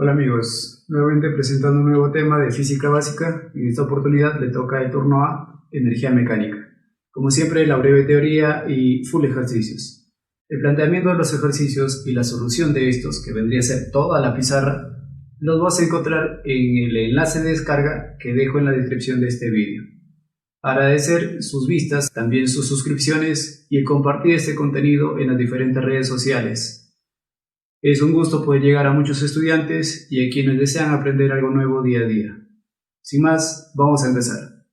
Hola amigos, nuevamente presentando un nuevo tema de física básica. En esta oportunidad le toca el turno a energía mecánica. Como siempre, la breve teoría y full ejercicios. El planteamiento de los ejercicios y la solución de estos, que vendría a ser toda la pizarra, los vas a encontrar en el enlace de descarga que dejo en la descripción de este vídeo. Agradecer sus vistas, también sus suscripciones y el compartir este contenido en las diferentes redes sociales. Es un gusto poder llegar a muchos estudiantes y a quienes desean aprender algo nuevo día a día. Sin más, vamos a empezar.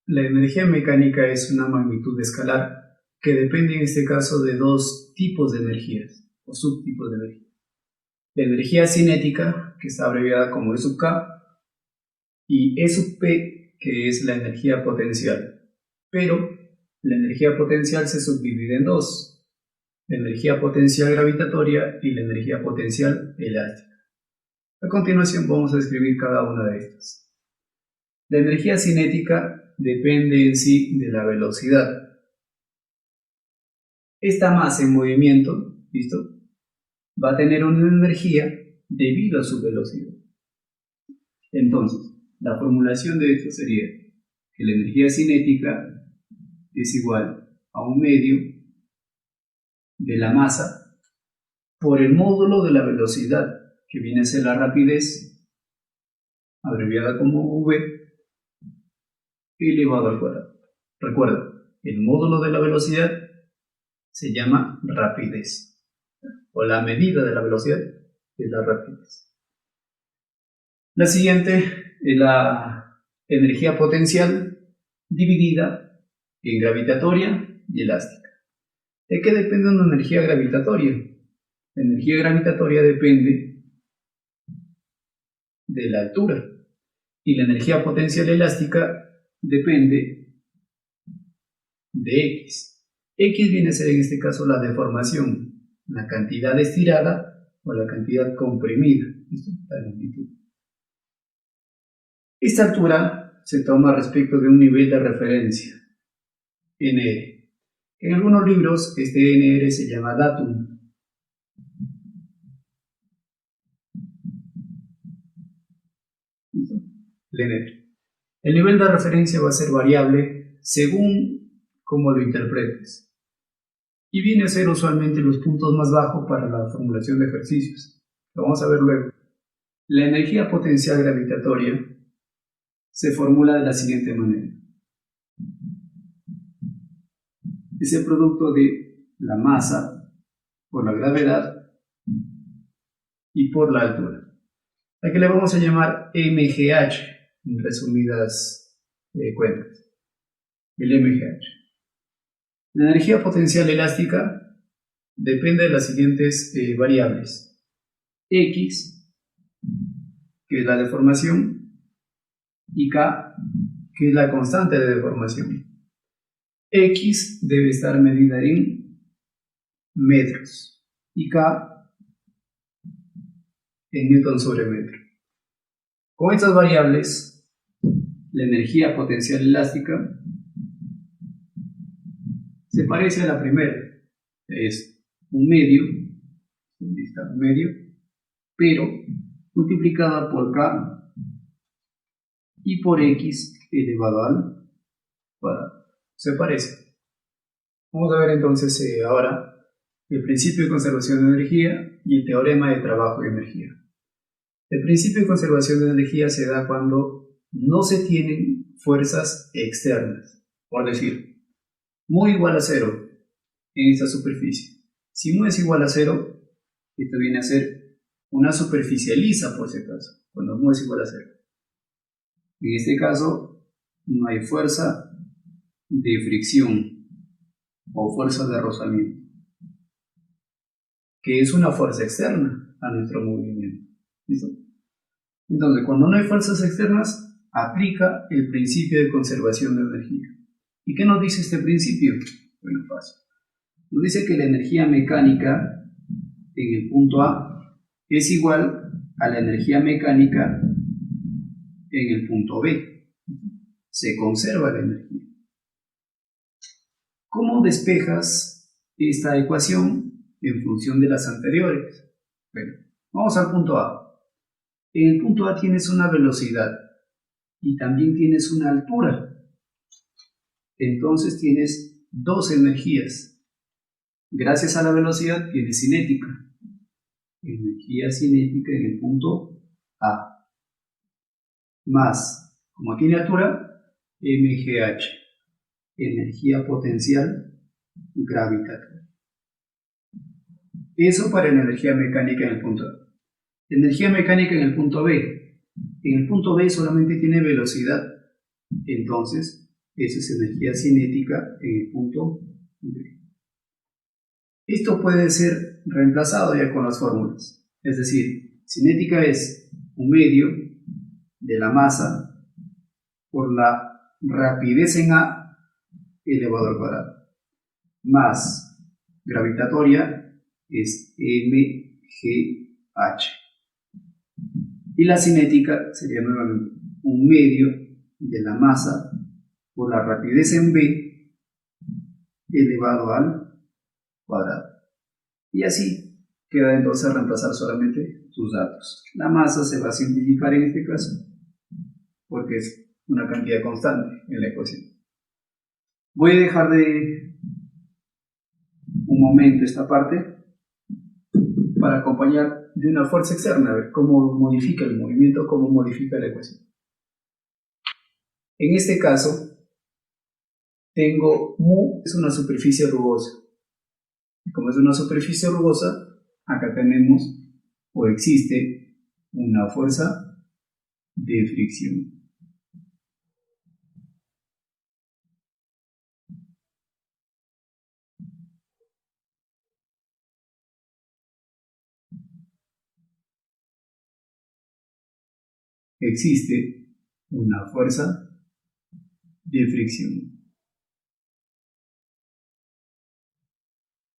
La energía mecánica es una magnitud escalar que depende en este caso de dos tipos de energías o subtipos de energía. La energía cinética, que está abreviada como E sub K, y E sub P, que es la energía potencial. Pero la energía potencial se subdivide en dos: la energía potencial gravitatoria y la energía potencial elástica. A continuación vamos a describir cada una de estas. La energía cinética depende en sí de la velocidad. Esta masa en movimiento, ¿listo?, va a tener una energía debido a su velocidad. Entonces, la formulación de esto sería que la energía cinética es igual a un medio de la masa por el módulo de la velocidad, que viene a ser la rapidez, abreviada como v, elevado al cuadrado. Recuerda, el módulo de la velocidad se llama rapidez, o la medida de la velocidad es la rapidez. La siguiente es la energía potencial dividida en gravitatoria y elástica. ¿De qué depende una energía gravitatoria? La energía gravitatoria depende de la altura y la energía potencial elástica depende de X. X viene a ser en este caso la deformación, la cantidad estirada o la cantidad comprimida, la longitud. Esta altura se toma respecto de un nivel de referencia, NR. En algunos libros este NR se llama datum. El nivel de referencia va a ser variable según cómo lo interpretes, y viene a ser usualmente los puntos más bajos para la formulación de ejercicios. Lo vamos a ver luego. La energía potencial gravitatoria se formula de la siguiente manera: es el producto de la masa por la gravedad y por la altura, a que le vamos a llamar MGH en resumidas cuentas, el MGH. La energía potencial elástica depende de las siguientes variables: X, que es la deformación, y K, que es la constante de deformación. X debe estar medida en metros y K en newton sobre metro. Con estas variables, la energía potencial elástica se parece a la primera, es un medio, pero multiplicada por K y por X elevado al cuadrado. Se parece. Vamos a ver entonces ahora el principio de conservación de energía y el teorema de trabajo de energía. El principio de conservación de energía se da cuando no se tienen fuerzas externas, por decir, mu igual a 0 en esta superficie. Si mu es igual a 0, esto viene a ser una superficie lisa, por si acaso, cuando mu es igual a 0. En este caso, no hay fuerza de fricción o fuerza de rozamiento, que es una fuerza externa a nuestro movimiento. ¿Listo? Entonces, cuando no hay fuerzas externas, aplica el principio de conservación de energía. ¿Y qué nos dice este principio? Bueno, fácil. Nos dice que la energía mecánica en el punto A es igual a la energía mecánica en el punto B. Se conserva la energía. ¿Cómo despejas esta ecuación en función de las anteriores? Bueno, vamos al punto A. En el punto A tienes una velocidad y también tienes una altura. Entonces tienes dos energías. Gracias a la velocidad tienes cinética. Energía cinética en el punto A. Más, como tiene altura, mgh. Energía potencial gravitatoria. Eso para la energía mecánica en el punto A. Energía mecánica en el punto B. En el punto B solamente tiene velocidad. Entonces, eso es energía cinética en el punto B. Esto puede ser reemplazado ya con las fórmulas. Es decir, cinética es un medio de la masa por la rapidez en A elevado al cuadrado. Más gravitatoria es mgh. Y la cinética sería nuevamente un medio de la masa por la rapidez en B elevado al cuadrado. Y así queda entonces reemplazar solamente sus datos. La masa se va a simplificar en este caso porque es una cantidad constante en la ecuación. Voy a dejar de un momento esta parte para acompañar de una fuerza externa, a ver cómo modifica el movimiento, cómo modifica la ecuación. En este caso, tengo mu es una superficie rugosa. Y como es una superficie rugosa, acá tenemos o existe una fuerza de fricción. Existe una fuerza de fricción.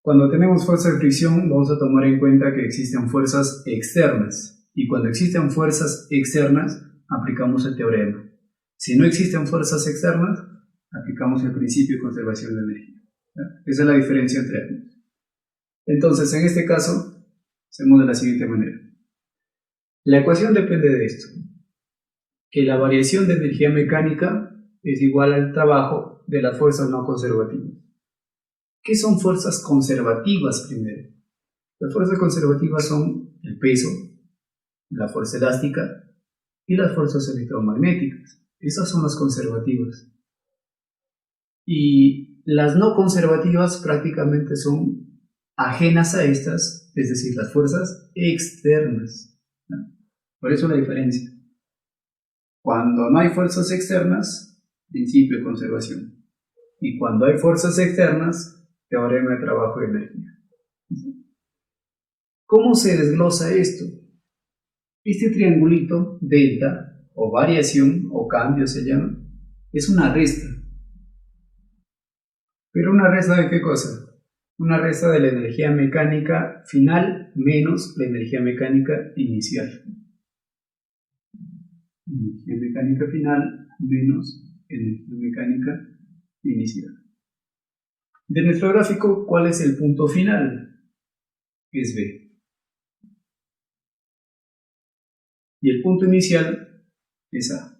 Cuando tenemos fuerza de fricción, vamos a tomar en cuenta que existen fuerzas externas. Y cuando existen fuerzas externas, aplicamos el teorema. Si no existen fuerzas externas, aplicamos el principio de conservación de energía. Esa es la diferencia entre ambos. Entonces, en este caso, hacemos de la siguiente manera. La ecuación depende de esto, que la variación de energía mecánica es igual al trabajo de las fuerzas no conservativas. ¿Qué son fuerzas conservativas primero? Las fuerzas conservativas son el peso, la fuerza elástica y las fuerzas electromagnéticas. Esas son las conservativas. Y las no conservativas prácticamente son ajenas a estas, es decir, las fuerzas externas. Por eso la diferencia. Cuando no hay fuerzas externas, principio de conservación. Y cuando hay fuerzas externas, teorema de trabajo de energía. ¿Cómo se desglosa esto? Este triangulito, delta, o variación, o cambio se llama, es una resta. ¿Pero una resta de qué cosa? Una resta de la energía mecánica final menos la energía mecánica inicial. Energía mecánica final menos energía mecánica inicial. De nuestro gráfico, ¿cuál es el punto final? Es B. Y el punto inicial es A.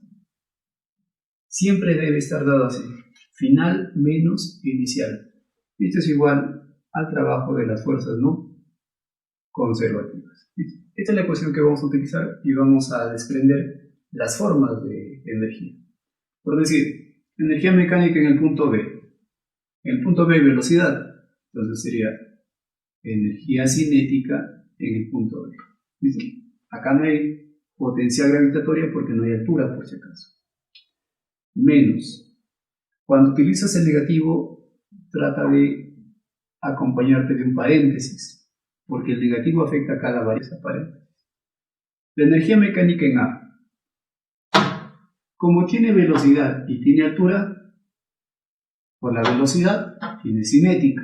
Siempre debe estar dado así. Final menos inicial. Esto es igual al trabajo de las fuerzas no conservativas. Esta es la ecuación que vamos a utilizar y vamos a desprender las formas de energía. Por decir, energía mecánica en el punto B. En el punto B, velocidad. Entonces sería energía cinética en el punto B. ¿Listo? Acá no hay potencial gravitatoria porque no hay altura, por si acaso. Menos. Cuando utilizas el negativo, trata de acompañarte de un paréntesis, porque el negativo afecta a cada variable paréntesis. La energía mecánica en A. Como tiene velocidad y tiene altura, por la velocidad tiene cinética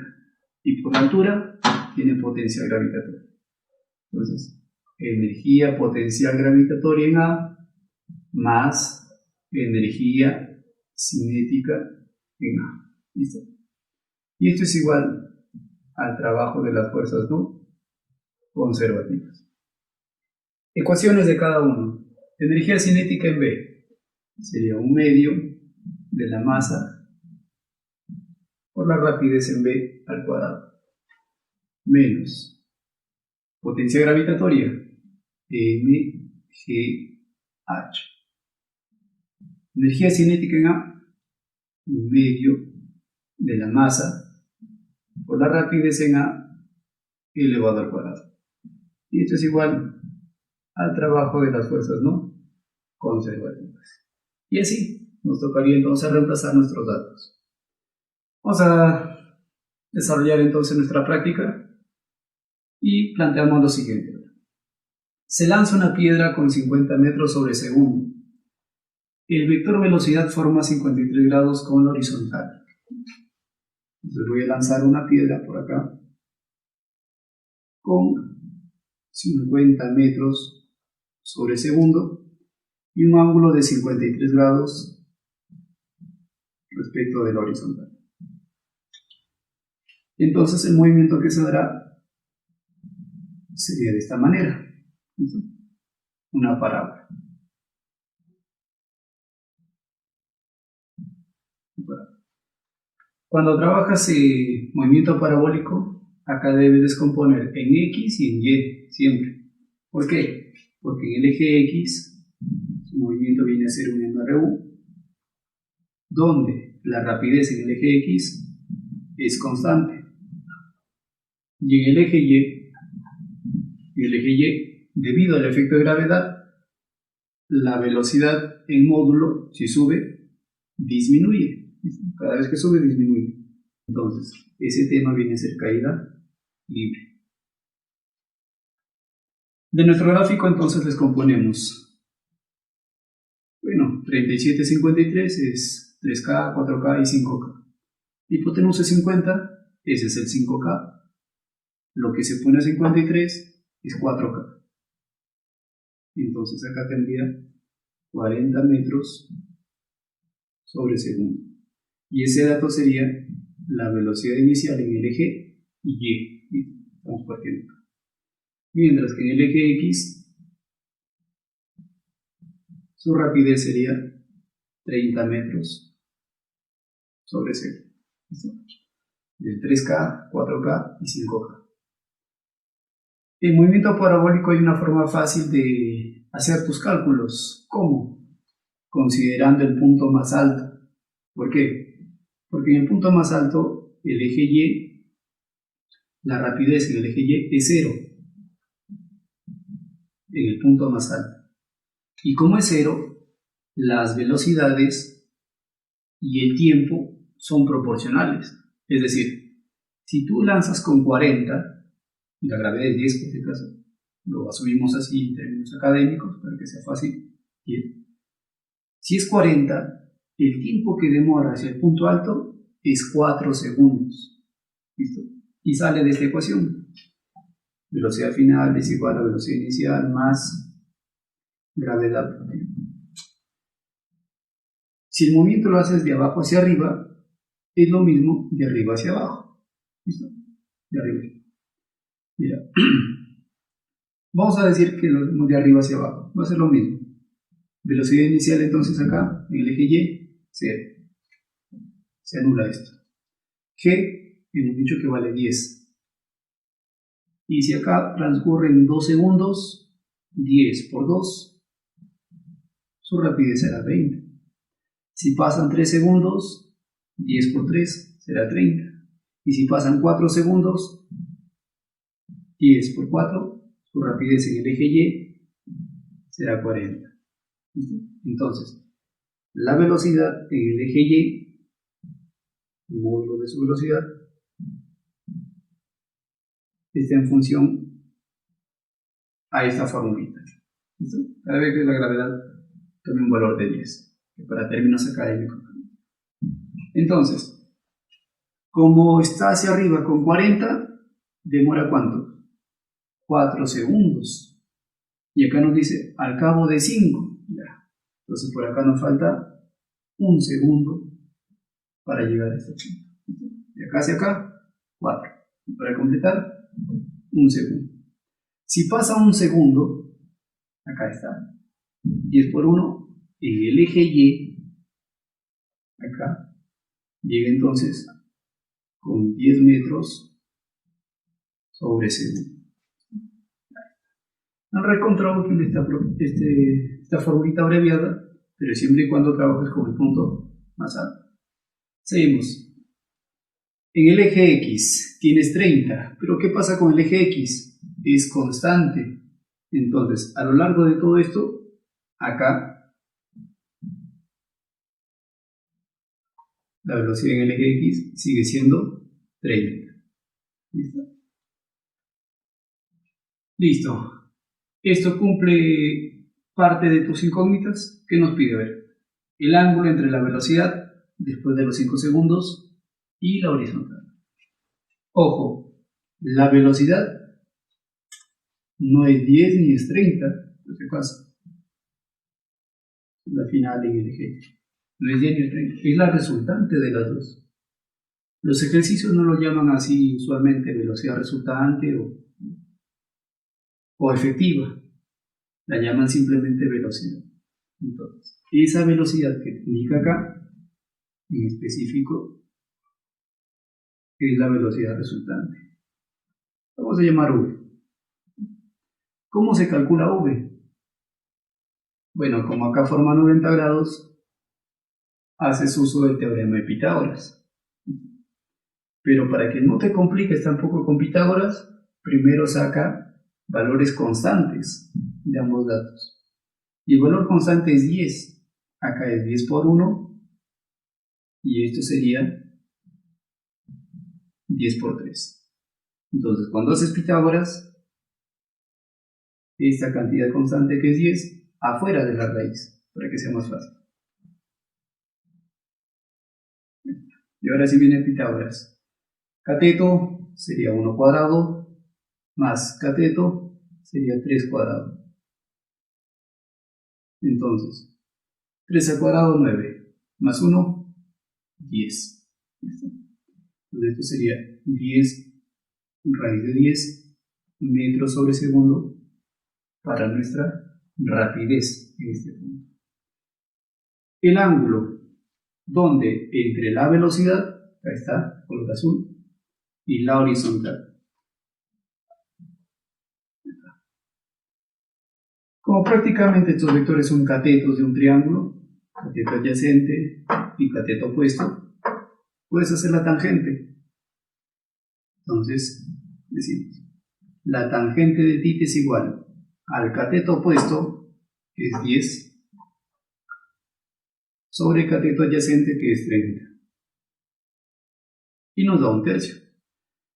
y por la altura tiene potencial gravitatoria. Entonces, energía potencial gravitatoria en A más energía cinética en A. ¿Listo? Y esto es igual al trabajo de las fuerzas no conservativas. Ecuaciones de cada uno. Energía cinética en B sería 1/2 de la masa por la rapidez en B al cuadrado, menos potencia gravitatoria mgh. Energía cinética en A, 1/2 de la masa por la rapidez en A elevado al cuadrado. Y esto es igual al trabajo de las fuerzas no conservativas. Y así nos tocaría entonces reemplazar nuestros datos. Vamos a desarrollar entonces nuestra práctica y planteamos lo siguiente. Se lanza una piedra con 50 metros sobre segundo. El vector velocidad forma 53 grados con la horizontal. Entonces voy a lanzar una piedra por acá con 50 metros sobre segundo y un ángulo de 53 grados respecto de la horizontal. Entonces el movimiento que se dará sería de esta manera. ¿Listo? Una parábola. Cuando trabajas movimiento parabólico, acá debes descomponer en X y en Y siempre. ¿Por qué? Porque en el eje X su movimiento viene a ser un MRU, donde la rapidez en el eje X es constante. Y en el eje Y, debido al efecto de gravedad, la velocidad en módulo, si sube, disminuye. Cada vez que sube, disminuye. Entonces, ese tema viene a ser caída libre. De nuestro gráfico, entonces, les componemos. Bueno, 3753 es 3K, 4K y 5K. Hipotenusa 50, ese es el 5K. Lo que se pone a 53 es 4K. Entonces, acá tendría 40 metros sobre segundo. Y ese dato sería la velocidad inicial en el eje Y. Estamos partiendo. Mientras que en el eje X, su rapidez sería 30 metros sobre segundo. ¿Listo? Del 3K, 4K y 5K. En movimiento parabólico hay una forma fácil de hacer tus cálculos. ¿Cómo? Considerando el punto más alto. ¿Por qué? Porque en el punto más alto, el eje Y, la rapidez en el eje Y es 0. En el punto más alto. Y como es 0, las velocidades y el tiempo son proporcionales. Es decir, si tú lanzas con 40, y la gravedad es 10 por este caso, lo asumimos así en términos académicos para que sea fácil. Bien. Si es 40, el tiempo que demora hacia el punto alto es 4 segundos. ¿Listo? Y sale de esta ecuación. Velocidad final es igual a velocidad inicial más gravedad por tiempo. Si el movimiento lo haces de abajo hacia arriba, es lo mismo de arriba hacia abajo. ¿Listo? De arriba. Mira. Vamos a decir que lo hacemos de arriba hacia abajo. Va a ser lo mismo. Velocidad inicial entonces acá, en el eje Y, 0. Se anula esto. G, hemos dicho que vale 10. Y si acá transcurren 2 segundos, 10 por 2, su rapidez será 20. Si pasan 3 segundos, 10 por 3 será 30. Y si pasan 4 segundos, 10 por 4, su rapidez en el eje Y será 40. Entonces, la velocidad en el eje Y, el módulo de su velocidad, está en función a esta formulita. ¿Listo? Cada vez que la gravedad tome un valor de 10, que para términos académicos. Entonces, como está hacia arriba con 40, demora ¿cuánto? 4 segundos. Y acá nos dice al cabo de 5. Ya. Entonces por acá nos falta 1 segundo para llegar a este punto. De acá hacia acá, 4. Y para completar, 1 segundo. Si pasa 1 segundo, acá está, 10 por 1, en el eje Y, acá, llega entonces con 10 metros sobre segundo. No recontra útil esta formulita abreviada, pero siempre y cuando trabajes con el punto más alto. Seguimos. En el eje X tienes 30, pero ¿qué pasa con el eje X? Es constante. Entonces, a lo largo de todo esto, acá, la velocidad en el eje X sigue siendo 30. ¿Listo? Listo. Esto cumple parte de tus incógnitas. ¿Qué nos pide ver? El ángulo entre la velocidad, después de los 5 segundos, y la horizontal. Ojo, la velocidad no es 10 ni es 30, por si acaso. La final en el eje. No es 10 ni es 30, es la resultante de las dos. Los ejercicios no lo llaman así usualmente velocidad resultante o efectiva. La llaman simplemente velocidad. Entonces, esa velocidad que te indica acá, en específico, es la velocidad resultante. Vamos a llamar V. ¿Cómo se calcula V? Bueno, como acá forma 90 grados, haces uso del teorema de Pitágoras. Pero para que no te compliques tampoco con Pitágoras, primero saca valores constantes de ambos datos. Y el valor constante es 10. Acá es 10 por 1 y esto sería 10 por 3. Entonces, cuando haces Pitágoras, esta cantidad constante que es 10, afuera de la raíz, para que sea más fácil. Y ahora sí viene Pitágoras. Cateto sería 1 cuadrado, más cateto sería 3 cuadrado. Entonces, 3 al cuadrado, 9, más 1, 10. ¿Listo? Entonces esto sería 10 raíz de 10 metros sobre segundo para nuestra rapidez en este punto. El ángulo donde entre la velocidad, acá está, color azul, y la horizontal. Como prácticamente estos vectores son catetos de un triángulo, cateto adyacente y cateto opuesto, puedes hacer la tangente. Entonces, decimos, la tangente de θ es igual al cateto opuesto, que es 10, sobre cateto adyacente, que es 30. Y nos da un tercio.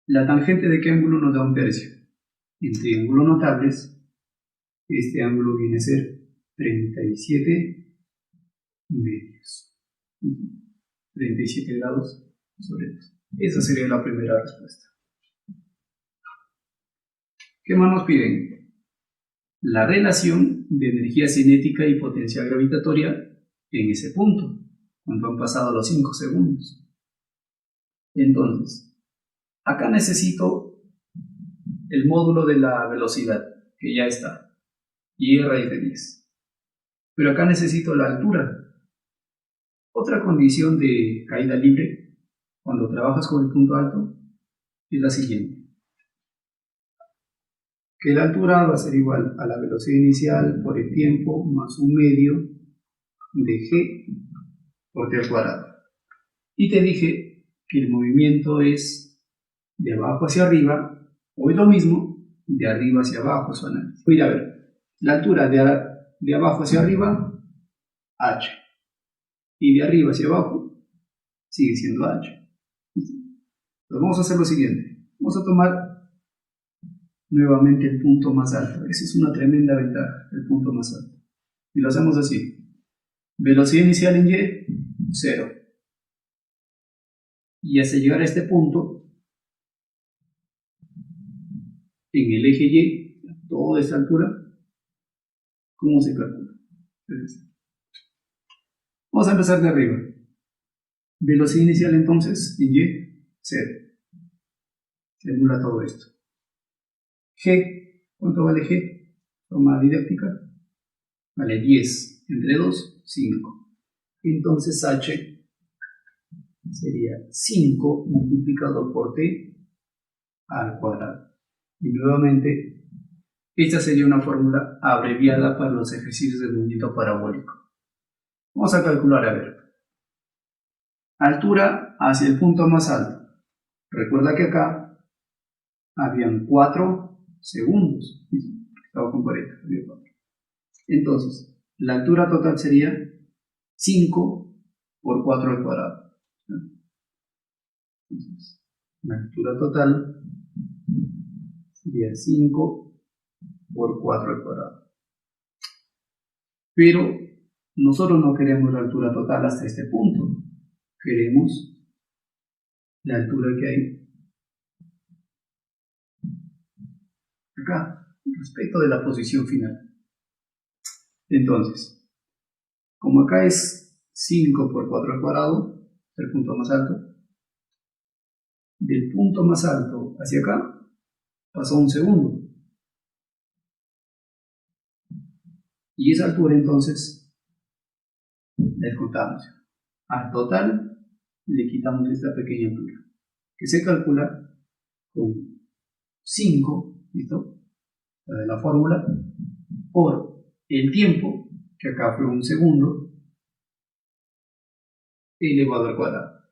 ¿La tangente de qué ángulo nos da un tercio? En triángulos notables, este ángulo viene a ser 37 medios. 37 grados sobre 2. Esa sería la primera respuesta. ¿Qué más nos piden? La relación de energía cinética y potencia gravitatoria en ese punto, cuando han pasado los 5 segundos. Entonces, acá necesito el módulo de la velocidad, que ya está, y raíz de 10. Pero acá necesito la altura. Otra condición de caída libre, cuando trabajas con el punto alto, es la siguiente. Que la altura va a ser igual a la velocidad inicial por el tiempo más un medio de g por t al cuadrado. Y te dije que el movimiento es de abajo hacia arriba, o es lo mismo, de arriba hacia abajo. Voy a ver, la altura de abajo hacia arriba, h, y de arriba hacia abajo, sigue siendo h. Entonces vamos a hacer lo siguiente, vamos a tomar nuevamente el punto más alto. Esa es una tremenda ventaja, el punto más alto. Y lo hacemos así. Velocidad inicial en y, 0. Y hasta llegar a este punto, en el eje y, toda esta altura, ¿cómo se calcula? Entonces, vamos a empezar de arriba. Velocidad inicial entonces en y, 0. Se anula todo esto. G, ¿cuánto vale G? Forma didáctica. vale 10 entre 2, 5. Entonces h sería 5 multiplicado por t al cuadrado. Y nuevamente, esta sería una fórmula abreviada para los ejercicios de movimiento parabólico. Vamos a calcular, a ver. Altura hacia el punto más alto. Recuerda que acá habían 4 segundos. Estaba con 40, había 4. Entonces, la altura total sería 5 por 4 al cuadrado. Entonces, la altura total sería 5 por 4 al cuadrado. Pero nosotros no queremos la altura total hasta este punto. Queremos la altura que hay acá, respecto de la posición final. Entonces, como acá es 5 por 4 al cuadrado, el punto más alto, del punto más alto hacia acá pasó un segundo. Y esa altura entonces la descontamos. Al total le quitamos esta pequeña altura, que se calcula con 5, ¿listo? La de la fórmula, por el tiempo, que acá fue un segundo, elevado al cuadrado.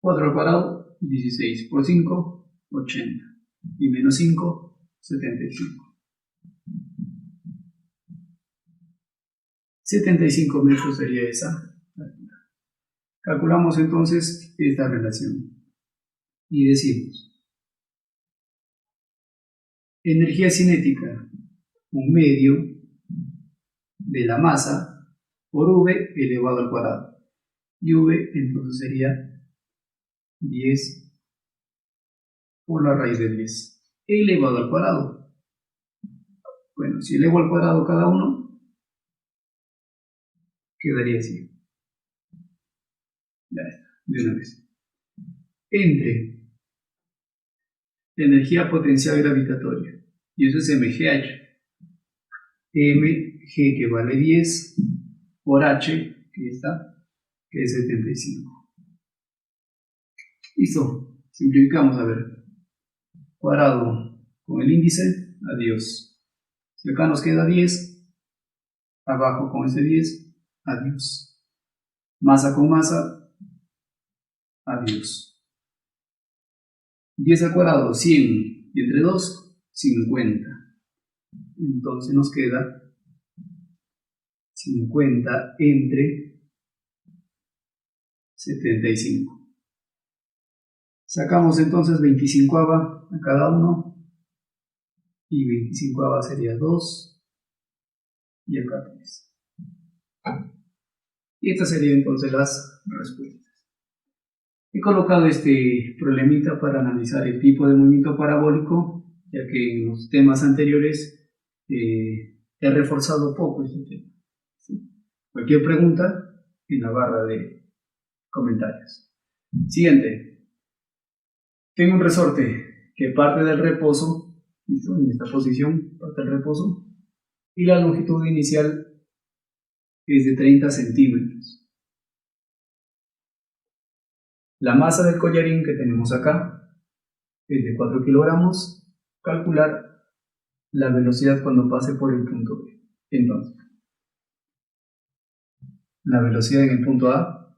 4 al cuadrado, 16 por 5, 80. Y menos 5, 75. 75 metros sería esa altura. Calculamos entonces esta relación y decimos: energía cinética, un medio de la masa por v elevado al cuadrado. Y v entonces sería 10 por la raíz de 10 elevado al cuadrado. Bueno, si elevo al cuadrado cada uno, quedaría así. Ya está, de una vez. Entre energía potencial gravitatoria, y eso es mgh. mg que vale 10 por h, que está, que es 75. Listo, simplificamos, a ver. Cuadrado con el índice, adiós. Si acá nos queda 10, abajo con este 10, adiós. Masa con masa, adiós. 10 al cuadrado, 100, y entre 2, 50. Entonces nos queda 50 entre 75. Sacamos entonces 25 a cada uno, y 25 sería 2, y acá 3. Y estas serían entonces las respuestas. He colocado este problemita para analizar el tipo de movimiento parabólico, ya que en los temas anteriores he reforzado poco este tema. ¿Sí? Cualquier pregunta en la barra de comentarios. Siguiente. Tengo un resorte que parte del reposo, ¿listo? En esta posición parte del reposo, y la longitud inicial es de 30 centímetros. La masa del collarín que tenemos acá es de 4 kilogramos. Calcular la velocidad cuando pase por el punto B. Entonces, la velocidad en el punto A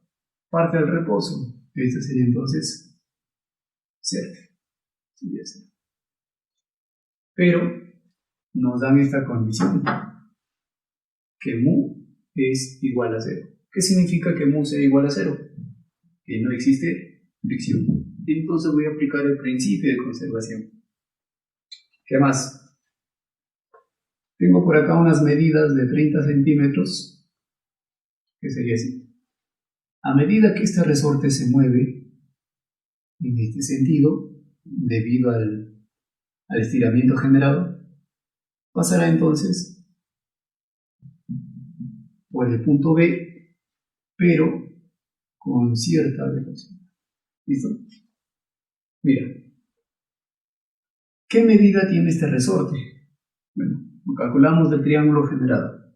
parte del reposo. Este sería entonces 0. Sería 0. Pero nos dan esta condición, que mu es igual a 0. ¿Qué significa que mu sea igual a 0? Que no existe fricción. Entonces voy a aplicar el principio de conservación. ¿Qué más? Tengo por acá unas medidas de 30 centímetros, que sería así. A medida que este resorte se mueve en este sentido, debido al estiramiento generado, pasará entonces por el punto B, pero con cierta velocidad. ¿Listo? Mira, ¿qué medida tiene este resorte? Bueno, lo calculamos del triángulo generado.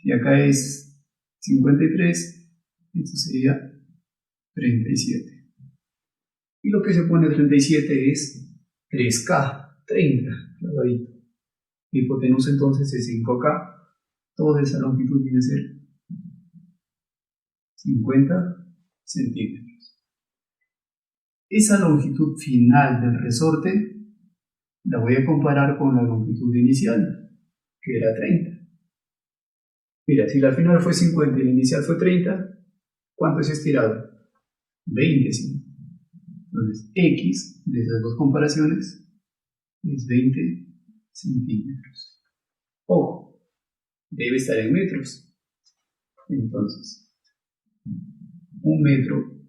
Si acá es 53, esto sería 37. Y lo que se pone 37 es 3K, 30, clavadito. La hipotenusa entonces es 5K. Toda esa longitud viene a ser 50 centímetros. Esa longitud final del resorte la voy a comparar con la longitud inicial, que era 30. Mira, si la final fue 50 y la inicial fue 30, ¿cuánto es estirado? 20. ¿Sí? Entonces, X de esas dos comparaciones es 20 centímetros. Ojo, debe estar en metros. Entonces, 1 metro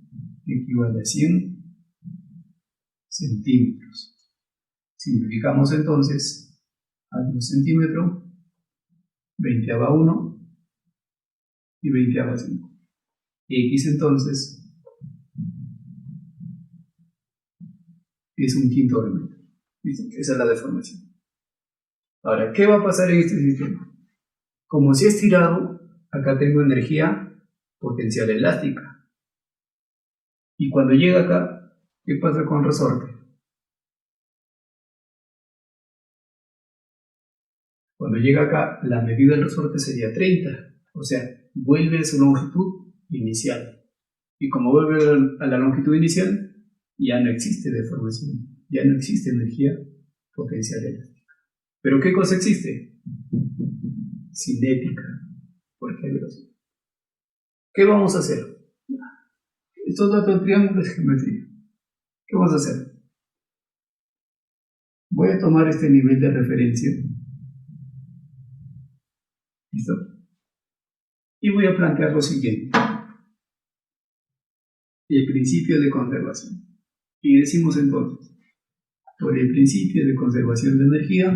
equivale a 100 centímetros. Simplificamos entonces a 2 centímetros, 20/1 y 20/5. X entonces es 1/5 de metro. ¿Listo? Esa es la deformación. Ahora, ¿qué va a pasar en este sistema? Como si es estirado, acá tengo energía potencial elástica. Y cuando llega acá, ¿qué pasa con el resorte? Cuando llega acá, la medida del resorte sería 30. O sea, vuelve a su longitud inicial. Y como vuelve a la longitud inicial, ya no existe deformación, ya no existe energía potencial elástica. ¿Pero qué cosa existe? Cinética, porque hay velocidad. ¿Qué vamos a hacer? Estos datos del triángulo es geometría. ¿Qué vamos a hacer? Voy a tomar este nivel de referencia. ¿Listo? Y voy a plantear lo siguiente. El principio de conservación. Y decimos entonces, por el principio de conservación de energía,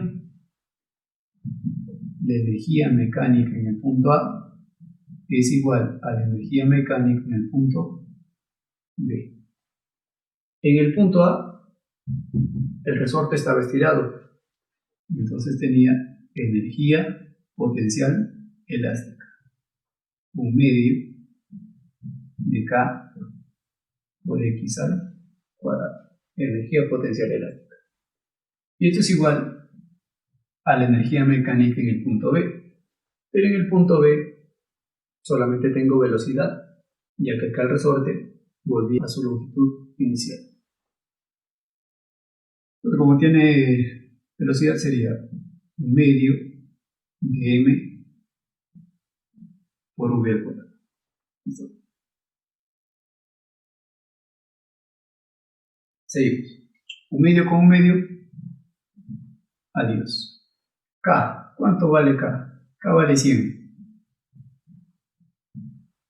la energía mecánica en el punto A es igual a la energía mecánica en el punto B. En el punto A, el resorte estaba estirado, entonces tenía energía potencial elástica, 1/2 de K por X al cuadrado, energía potencial elástica. Y esto es igual a la energía mecánica en el punto B, pero en el punto B solamente tengo velocidad, ya que acá el resorte volvía a su longitud inicial. Entonces, como tiene velocidad, sería 1/2 de m por v al cuadrado. ¿Listo? Seguimos. 1/2 con 1/2, adiós. K, ¿cuánto vale K? K vale 100.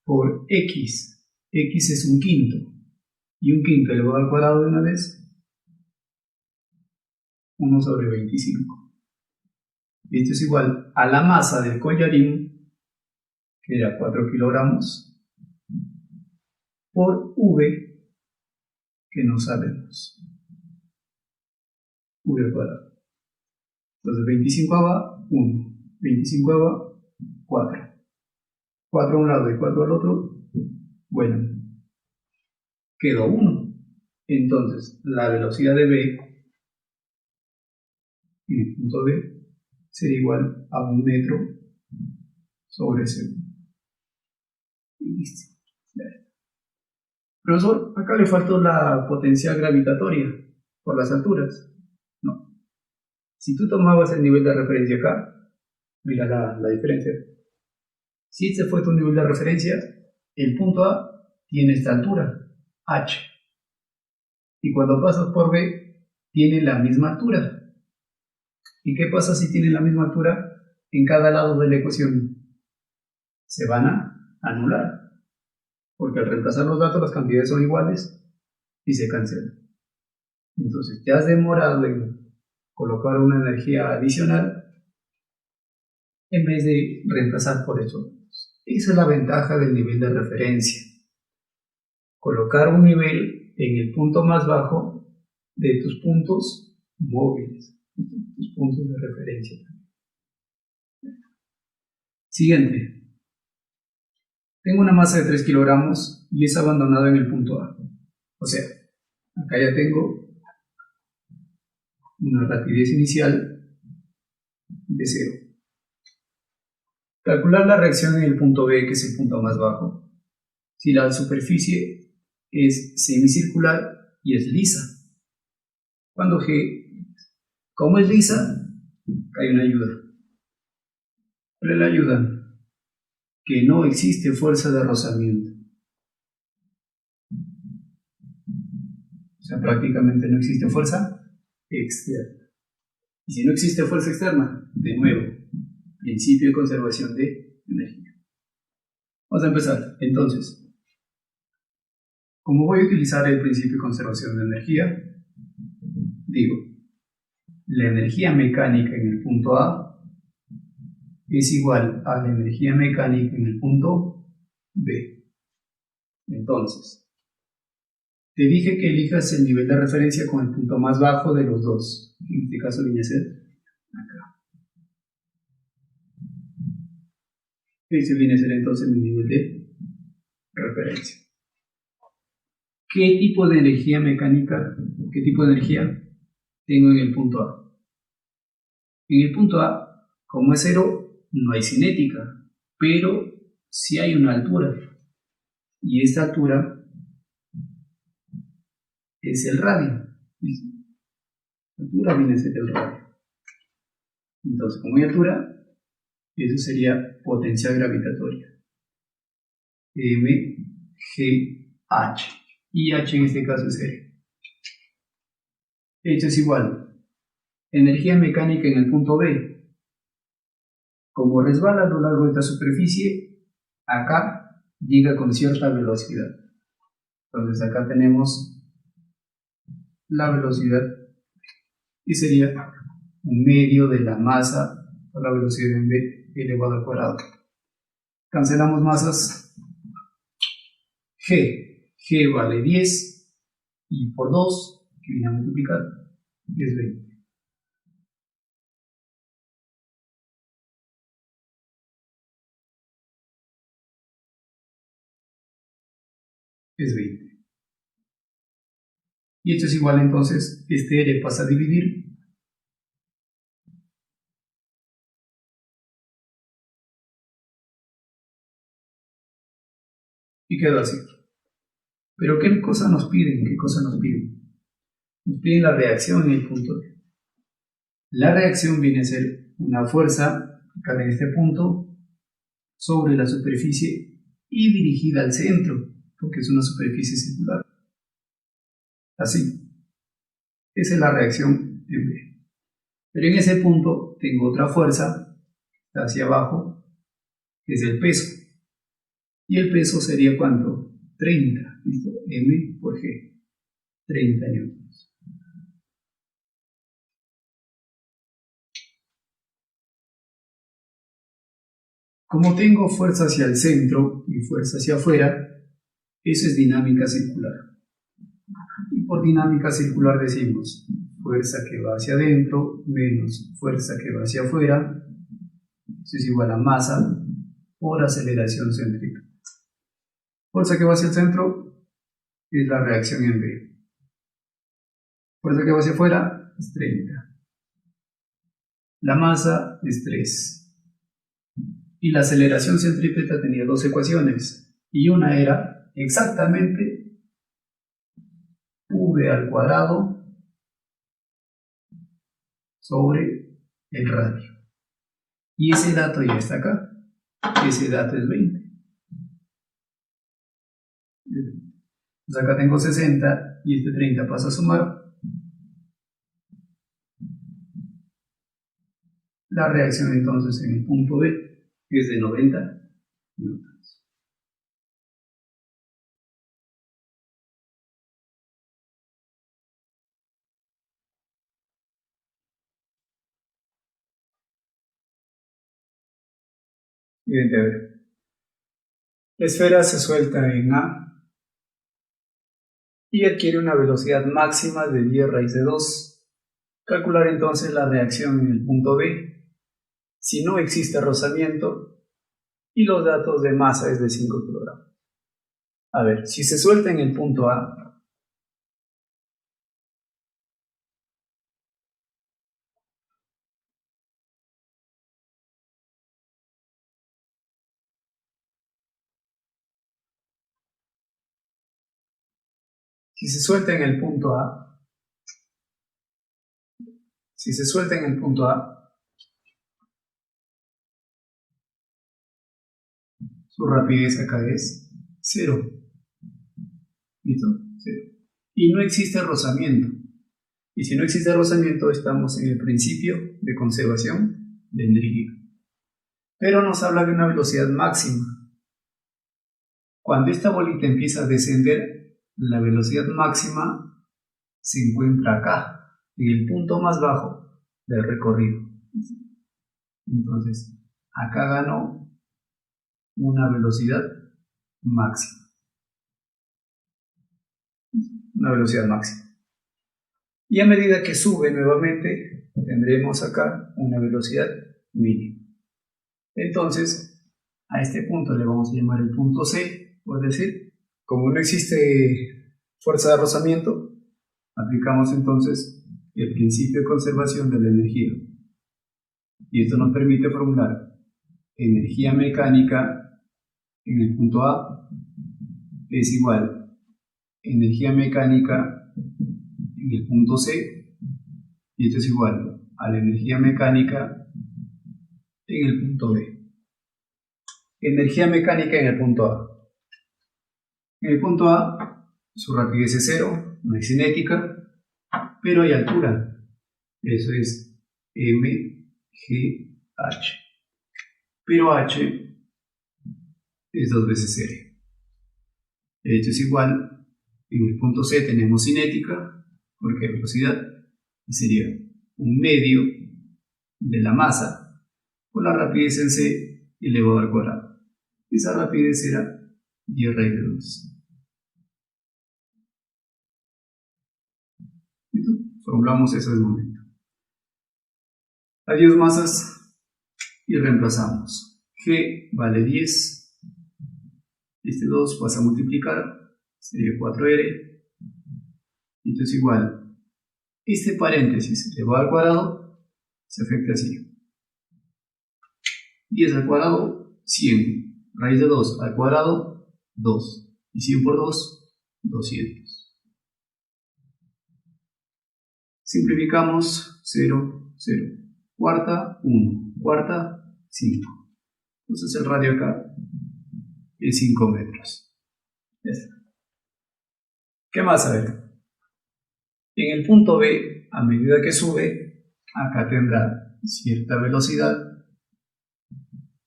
Por X, X es 1/5. Y 1/5 elevado al cuadrado de una vez, 1/25. Esto es igual a la masa del collarín, que era 4 kilogramos, por V, que no sabemos. V al cuadrado. Entonces 25 va 1, 25 va 4. 4 a un lado y 4 al otro. Bueno, quedó 1. Entonces la velocidad de V en el punto B sería igual a 1 metro sobre segundo. Y listo. Profesor, acá le faltó la potencial gravitatoria por las alturas. No. Si tú tomabas el nivel de referencia acá, mira la diferencia. Si este fue tu nivel de referencia, el punto A tiene esta altura, h. Y cuando pasas por B, tiene la misma altura. ¿Y qué pasa si tiene la misma altura en cada lado de la ecuación? Se van a anular. Porque al reemplazar los datos las cantidades son iguales y se cancelan. Entonces te has demorado en colocar una energía adicional en vez de reemplazar por eso. Esa es la ventaja del nivel de referencia. Colocar un nivel en el punto más bajo de tus puntos móviles, tus puntos de referencia. Siguiente. Tengo una masa de 3 kilogramos y es abandonado en el punto A. O sea, acá ya tengo una rapidez inicial de 0. Calcular la reacción en el punto B, que es el punto más bajo. Si la superficie es semicircular y es lisa. Cuando G, como es lisa, hay una ayuda. ¿Cuál es la ayuda? Que no existe fuerza de rozamiento. O sea, prácticamente no existe fuerza externa. Y si no existe fuerza externa, de nuevo, principio de conservación de energía. Vamos a empezar. Entonces, como voy a utilizar el principio de conservación de energía, digo, la energía mecánica en el punto A es igual a la energía mecánica en el punto B. Entonces, te dije que elijas el nivel de referencia con el punto más bajo de los dos. En este caso viene a ser acá. Ese viene a ser entonces mi nivel de referencia. ¿Qué tipo de energía mecánica, qué tipo de energía tengo en el punto A? En el punto A, como es 0, no hay cinética, pero sí hay una altura. Y esta altura es el radio. La altura viene a ser el radio. Entonces, como hay altura, eso sería potencia gravitatoria. mgh. Y h en este caso es 0. Esto es igual. Energía mecánica en el punto B. Como resbala a lo largo de esta superficie, acá llega con cierta velocidad. Entonces acá tenemos la velocidad y sería un medio de la masa por la velocidad en v elevado al cuadrado. Cancelamos masas. G vale 10 y por 2, que viene a multiplicar, es 20. Es 20. Y esto es igual, entonces, este R pasa a dividir. Y quedó así. Pero ¿qué cosa nos piden? ¿Qué cosa nos piden? Nos piden la reacción en el punto D. La reacción viene a ser una fuerza, acá en este punto, sobre la superficie y dirigida al centro, porque es una superficie circular. Así. Esa es la reacción en B. Pero en ese punto tengo otra fuerza, hacia abajo, que es el peso. Y el peso sería ¿cuánto? 30. ¿Listo? M por G. 30 newtons. Como tengo fuerza hacia el centro y fuerza hacia afuera, eso es dinámica circular. Y por dinámica circular decimos fuerza que va hacia adentro menos fuerza que va hacia afuera, eso es igual a masa por aceleración céntrica. Fuerza que va hacia el centro es la reacción en B. Fuerza que va hacia afuera es 30. La masa es 3. Y la aceleración centrípeta tenía dos ecuaciones. Y una era exactamente v al cuadrado sobre el radio. Y ese dato ya está acá. Ese dato es 20. Pues acá tengo 60 y este 30 pasa a sumar. La reacción entonces en el punto B es de 90 newtons. Bien, a ver. La esfera se suelta en A y adquiere una velocidad máxima de 10 raíz de 2. Calcular entonces la reacción en el punto B. Si no existe rozamiento, y los datos de masa es de 5 kilogramos. A ver, si se suelta en el punto A, si se suelta en el punto A, si se suelta en el punto A, su rapidez acá es 0. ¿Listo? 0. Y no existe rozamiento. Y si no existe rozamiento, estamos en el principio de conservación de energía. Pero nos habla de una velocidad máxima. Cuando esta bolita empieza a descender, la velocidad máxima se encuentra acá, en el punto más bajo del recorrido. Entonces, acá ganó una velocidad máxima. Una velocidad máxima. Y a medida que sube nuevamente, tendremos acá una velocidad mínima. Entonces, a este punto le vamos a llamar el punto C, por decir. Como no existe fuerza de rozamiento, aplicamos entonces el principio de conservación de la energía. Y esto nos permite formular energía mecánica en el punto A es igual a energía mecánica en el punto C, y esto es igual a la energía mecánica en el punto B. Energía mecánica en el punto A. En el punto A, su rapidez es 0, no hay cinética, pero hay altura. Eso es mgh. Pero h es 2 veces L. Esto es igual, en el punto C tenemos cinética, porque hay velocidad, y sería un medio de la masa por la rapidez en C elevado al cuadrado. Esa rapidez era 10 raíz de 2. ¿Listo? Formulamos eso de momento. Adiós masas y reemplazamos. G vale 10. Este 2 pasa a multiplicar, sería 4R. Esto es igual. Este paréntesis elevado al cuadrado se afecta así. 10 al cuadrado, 100. Raíz de 2 al cuadrado, 2. Y 100 por 2, 200. Simplificamos 0, 0. Cuarta, 1. Cuarta, 5. Entonces el radio acá es 5 metros. Ya está. ¿Qué más? A ver. En el punto B, a medida que sube, acá tendrá cierta velocidad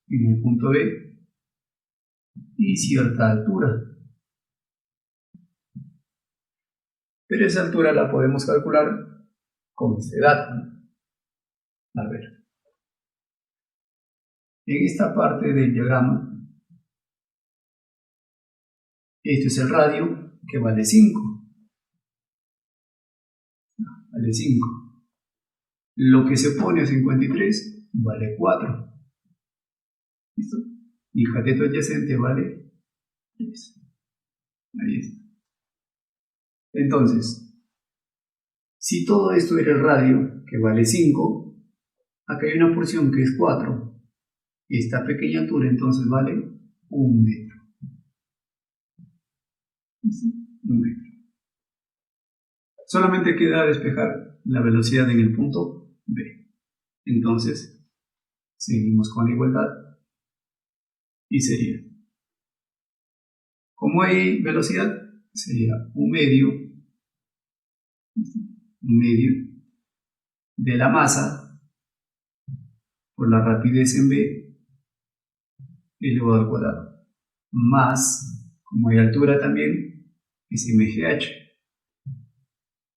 en el punto B y cierta altura. Pero esa altura la podemos calcular con este dato. A ver. En esta parte del diagrama, esto es el radio, que vale 5. Vale 5. Lo que se pone a 53 vale 4. ¿Listo? Y el cateto adyacente vale 3. Ahí está. Entonces, si todo esto era el radio, que vale 5, acá hay una porción que es 4. Esta pequeña altura entonces vale 1 metro. ¿Listo? 1 metro. Solamente queda despejar la velocidad en el punto B. Entonces, seguimos con la igualdad y sería, como hay velocidad, sería un medio de la masa por la rapidez en B elevado al cuadrado, más, como hay altura también, es mgh,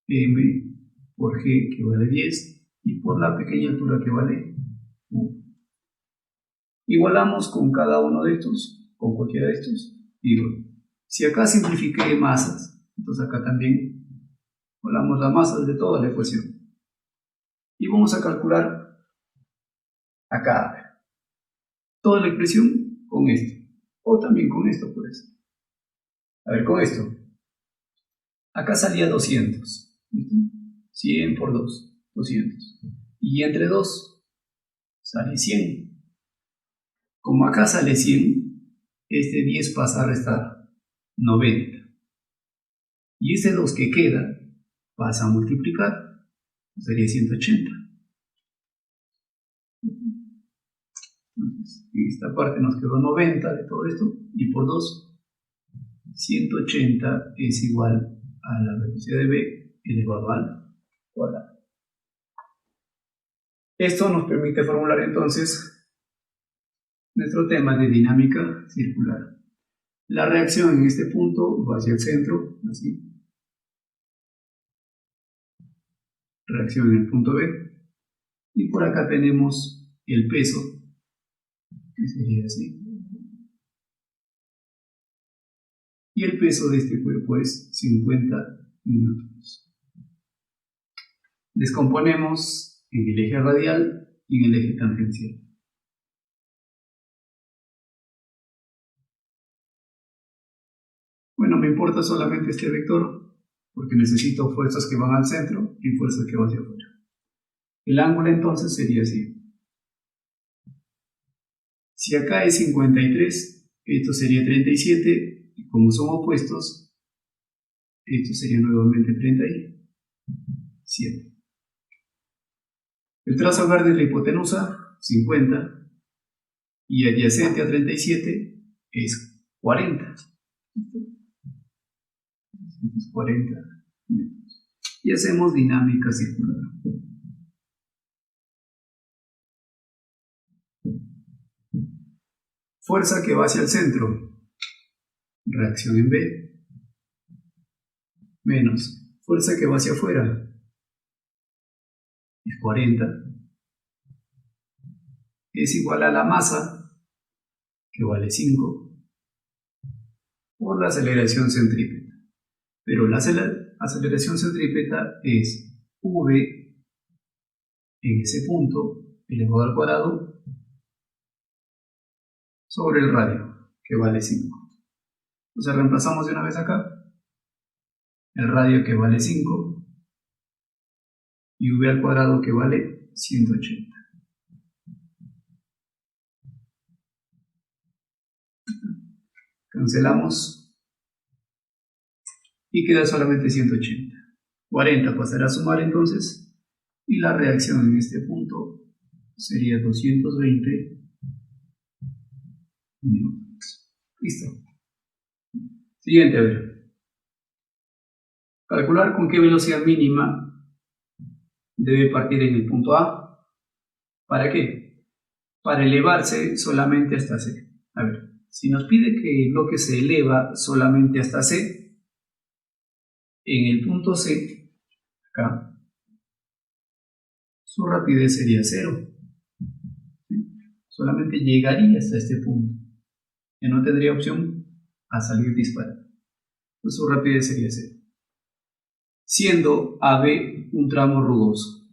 m por g que vale 10 y por la pequeña altura que vale 1. Igualamos con cada uno de estos, con cualquiera de estos, y bueno, si acá simplifiqué masas, entonces acá también igualamos las masas de toda la ecuación. Y vamos a calcular acá toda la expresión con esto. O también con esto, por eso. A ver, con esto. Acá salía 200. ¿Listo? 100 por 2, 200. Y entre 2 sale 100. Como acá sale 100, este 10 pasa a restar 90. Y este 2 que queda pasa a multiplicar, sería 180. Entonces, en esta parte nos quedó 90 de todo esto, y por 2, 180 es igual a la velocidad de v elevado al cuadrado. Esto nos permite formular entonces nuestro tema de dinámica circular. La reacción en este punto va hacia el centro, así. Reacción en el punto B. Y por acá tenemos el peso, que sería así. Y el peso de este cuerpo es 50 newtons. Descomponemos en el eje radial y en el eje tangencial. Bueno, me importa solamente este vector, porque necesito fuerzas que van al centro y fuerzas que van hacia afuera. El ángulo entonces sería así. Si acá es 53, esto sería 37, y como son opuestos, esto sería nuevamente 37. El trazo verde de la hipotenusa, 50, y adyacente a 37 es 40. Es 40 metros. Y hacemos dinámica circular. Fuerza que va hacia el centro, reacción en B, menos fuerza que va hacia afuera, es 40, es igual a la masa, que vale 5, por la aceleración centrípeta. Pero la aceleración centrípeta es v en ese punto elevado al cuadrado sobre el radio, que vale 5. Entonces reemplazamos de una vez acá el radio, que vale 5, y v al cuadrado, que vale 180. Cancelamos y queda solamente 180. 40 pasará a sumar entonces, y la reacción en este punto sería 220 newtons. Listo. Siguiente, a ver. Calcular con qué velocidad mínima debe partir en el punto A. ¿Para qué? Para elevarse solamente hasta C. A ver, si nos pide que el bloque se eleva solamente hasta C, en el punto C, acá, su rapidez sería 0. ¿Sí? Solamente llegaría hasta este punto. Ya no tendría opción a salir disparado. Entonces su rapidez sería 0. Siendo AB un tramo rugoso.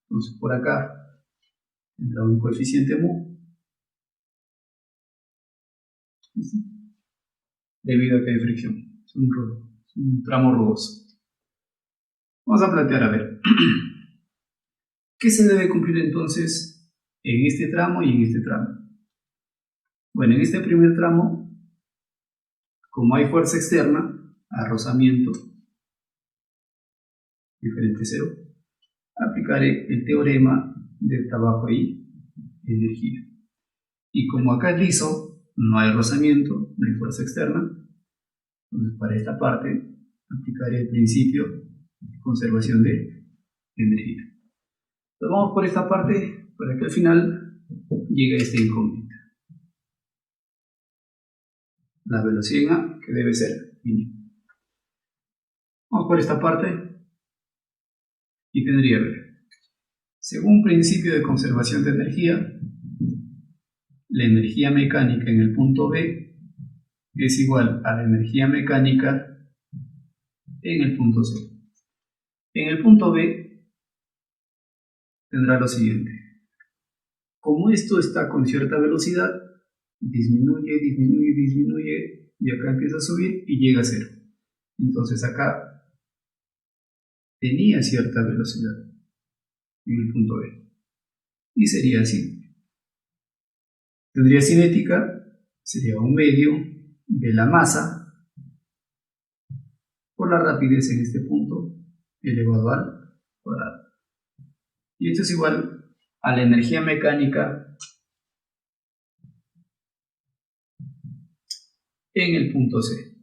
Entonces por acá tendrá un coeficiente mu. ¿Listo? Debido a que hay fricción. Es un tramo rugoso. Vamos a plantear, a ver. ¿Qué se debe cumplir entonces en este tramo y en este tramo? Bueno, en este primer tramo, como hay fuerza externa, rozamiento, diferente cero, aplicaré el teorema del trabajo y energía. Y como acá es liso, no hay rozamiento, no hay fuerza externa, entonces para esta parte aplicaré el principio de conservación de energía. Entonces vamos por esta parte para que al final llegue a esta incógnita. La velocidad en A, que debe ser mínima. Vamos por esta parte y tendría que ver. Según principio de conservación de energía, la energía mecánica en el punto B es igual a la energía mecánica en el punto C. En el punto B tendrá lo siguiente. Como esto está con cierta velocidad, disminuye, disminuye, disminuye, y acá empieza a subir y llega a 0. Entonces acá tenía cierta velocidad en el punto B. Y sería así. Tendría cinética, sería un medio de la masa por la rapidez en este punto elevado al cuadrado. Y esto es igual a la energía mecánica en el punto C.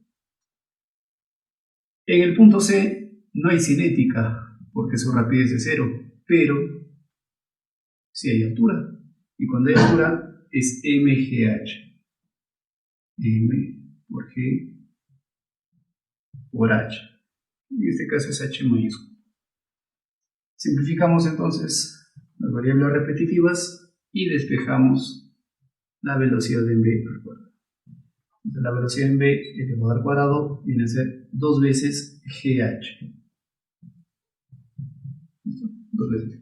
En el punto C no hay cinética porque su rapidez es 0, pero sí hay altura. Y cuando hay altura es mgh. M por G por H. En este caso es H mayúsculo. Simplificamos entonces las variables repetitivas y despejamos la velocidad en B al cuadrado. Entonces, la velocidad en B elevado al cuadrado viene a ser 2 veces GH. ¿Listo? 2 veces.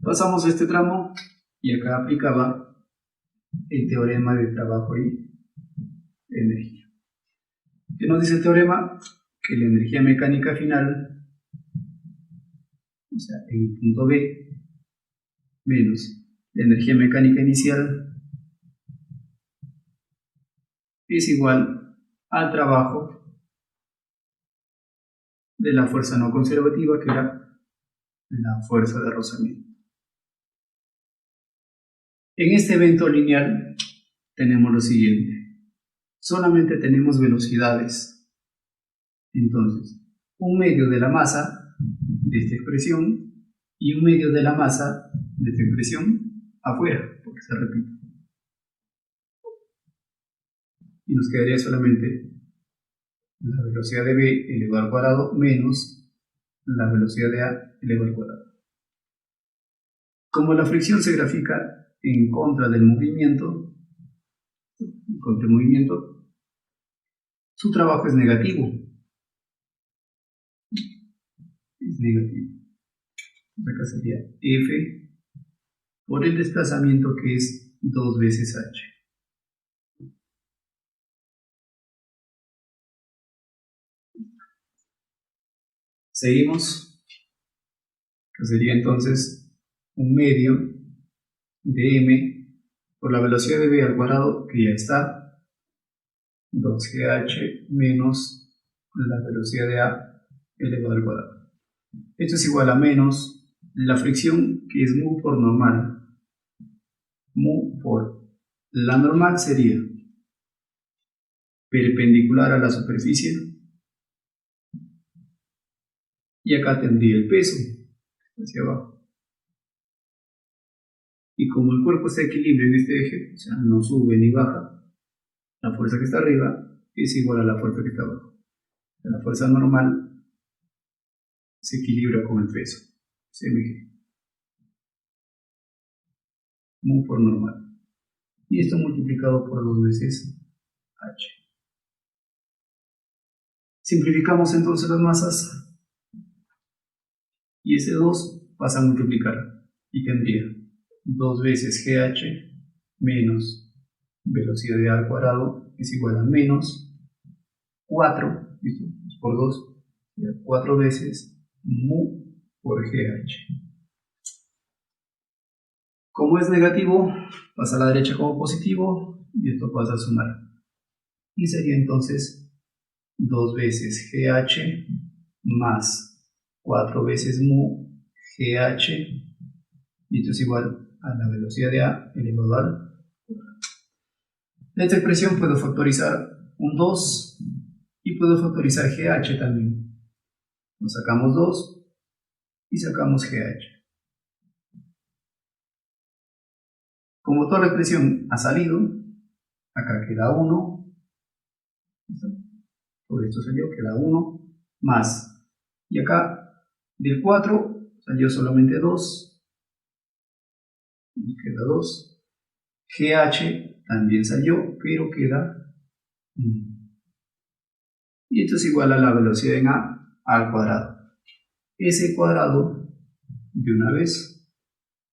Pasamos a este tramo y acá aplicaba el teorema de trabajo y energía. ¿Qué nos dice el teorema? Que la energía mecánica final, o sea, en el punto B, menos la energía mecánica inicial, es igual al trabajo de la fuerza no conservativa, que era la fuerza de rozamiento. En este evento lineal tenemos lo siguiente. Solamente tenemos velocidades. Entonces, un medio de la masa de esta expresión y un medio de la masa de esta expresión afuera, porque se repite. Y nos quedaría solamente la velocidad de B elevado al cuadrado menos la velocidad de A elevado al cuadrado. Como la fricción se grafica en contra del movimiento, su trabajo es negativo. Es negativo. Acá sería F por el desplazamiento, que es 2 veces H. Seguimos. Que sería entonces un medio de M por la velocidad de B al cuadrado, que ya está, 2GH menos la velocidad de A elevado al cuadrado. Esto es igual a menos la fricción, que es mu por normal. Mu por la normal sería perpendicular a la superficie, y acá tendría el peso hacia abajo. Y como el cuerpo está en equilibrio en este eje, o sea, no sube ni baja, la fuerza que está arriba es igual a la fuerza que está abajo. La fuerza normal se equilibra con el peso, mg, mu por normal. Y esto multiplicado por 2 veces h. Simplificamos entonces las masas y ese 2 pasa a multiplicar y tendría 2 veces GH menos velocidad de A al cuadrado es igual a menos 4, ¿listo? Por 2, 4 veces mu por GH. Como es negativo, pasa a la derecha como positivo y esto pasa a sumar. Y sería entonces 2 veces GH más 4 veces mu GH, y esto es igual a la velocidad de A elevado al cuadrado. De esta expresión puedo factorizar un 2 y puedo factorizar GH también. Nos sacamos 2 y sacamos GH. Como toda la expresión ha salido, acá queda 1. ¿Listo? Todo esto salió, queda 1 más. Y acá del 4 salió solamente 2. Y queda 2. GH también salió, pero queda 1. Y esto es igual a la velocidad en A al cuadrado. Ese cuadrado de una vez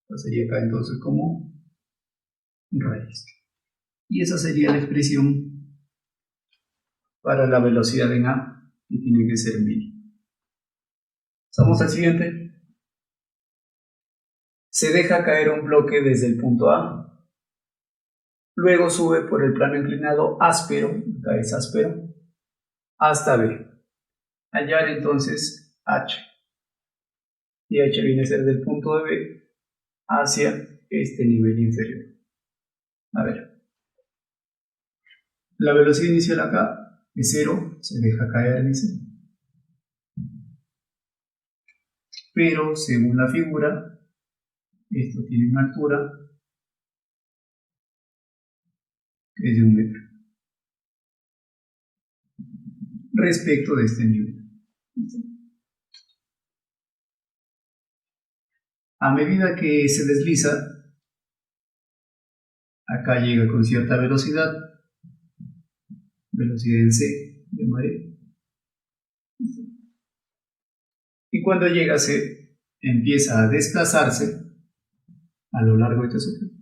pasaría acá entonces como raíz. Y esa sería la expresión para la velocidad en A, que tiene que ser 1000. Pasamos al siguiente. Se deja caer un bloque desde el punto A, luego sube por el plano inclinado áspero, acá es áspero, hasta B. Hallar entonces H. Y H viene a ser del punto de B hacia este nivel inferior. A ver, la velocidad inicial acá es 0, se deja caer, dice. Pero según la figura, esto tiene una altura que es de 1 metro respecto de este nivel. A medida que se desliza, acá llega con cierta velocidad en C, llamaré. Y cuando llega a C, empieza a desplazarse a lo largo de este sujeto.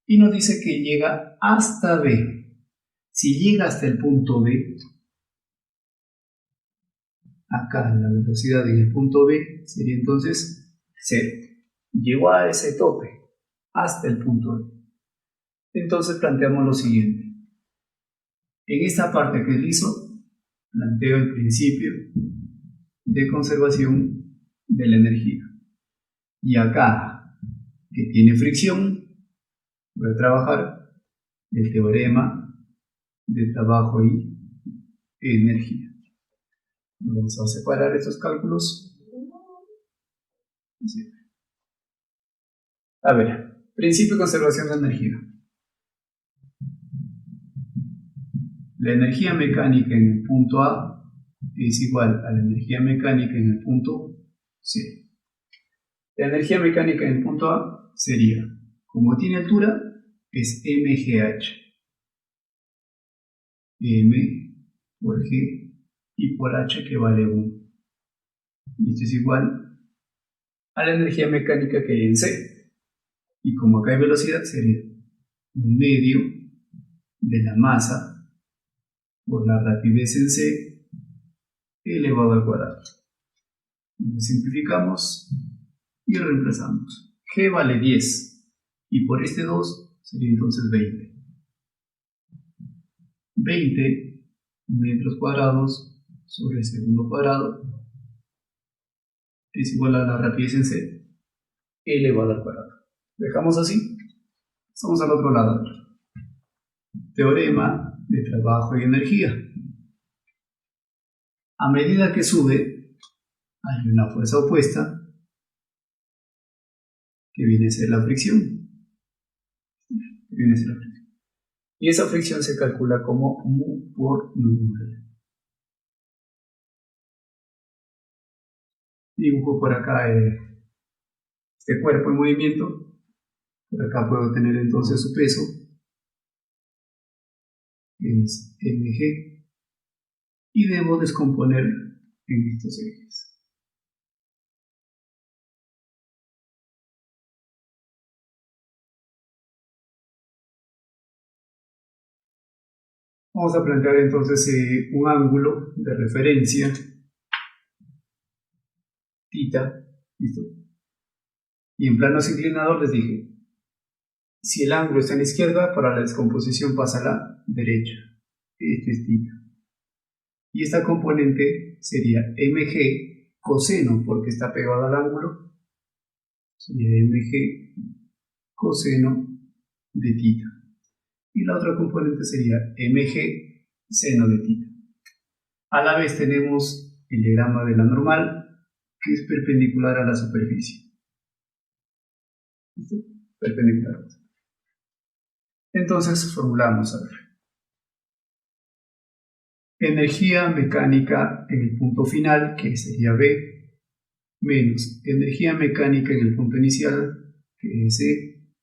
Y nos dice que llega hasta B. Si llega hasta el punto B, acá la velocidad en el punto B sería entonces 0. Llegó a ese tope, hasta el punto B. Entonces planteamos lo siguiente. En esta parte que es liso, planteo el principio de conservación de la energía. Y acá, que tiene fricción, voy a trabajar el teorema de trabajo y energía. Vamos a separar estos cálculos. A ver, principio de conservación de energía. La energía mecánica en el punto A es igual a la energía mecánica en el punto C. La energía mecánica en el punto A sería, como tiene altura, es mgh. M por G y por H, que vale 1. Y esto es igual a la energía mecánica que hay en C. Y como acá hay velocidad, sería un medio de la masa por la rapidez en C elevado al cuadrado. Entonces simplificamos y reemplazamos. G vale 10 y por este 2 sería entonces 20. 20 metros cuadrados sobre el segundo cuadrado es igual a la rapidez en C elevado al cuadrado. Dejamos así. Vamos al otro lado. Teorema de trabajo y energía. A medida que sube, hay una fuerza opuesta que viene a ser la fricción. Y esa fricción se calcula como mu por número. Dibujo por acá este cuerpo en movimiento. Por acá puedo tener entonces su peso, que es mg, y debo descomponer en estos ejes. Vamos a plantear entonces un ángulo de referencia, θ, ¿listo? Y en planos inclinados les dije, si el ángulo está en la izquierda, para la descomposición pasa a la derecha. Este es θ. Y esta componente sería mg coseno, porque está pegado al ángulo, sería mg coseno de θ. Y la otra componente sería mg seno de θ. A la vez tenemos el diagrama de la normal, que es perpendicular a la superficie. ¿Listo? Perpendicular. Entonces formulamos, a ver. Energía mecánica en el punto final, que sería B, menos energía mecánica en el punto inicial, que es C,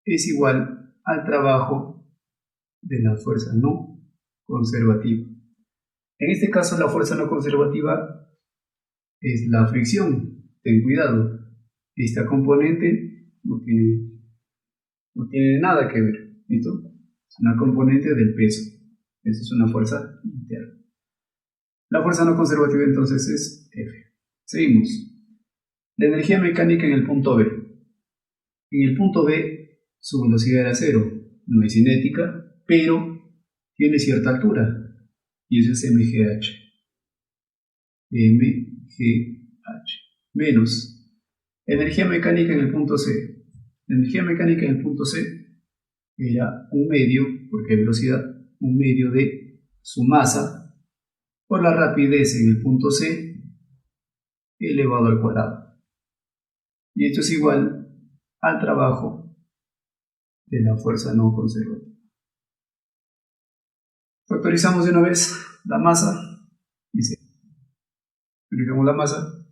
es igual al trabajo de la fuerza no conservativa. En este caso, la fuerza no conservativa es la fricción. Ten cuidado, esta componente no tiene nada que ver. ¿Listo? una componente del peso. Esa es una fuerza interna. La fuerza no conservativa entonces es F. Seguimos. La energía mecánica en el punto B. En el punto B su velocidad era cero, no es cinética, pero tiene cierta altura, y eso es mgh. mgh menos energía mecánica en el punto C. La energía mecánica en el punto C era un medio, porque hay velocidad, un medio de su masa por la rapidez en el punto C elevado al cuadrado. Y esto es igual al trabajo de la fuerza no conservativa. Factorizamos de una vez la masa, dice, factorizamos la masa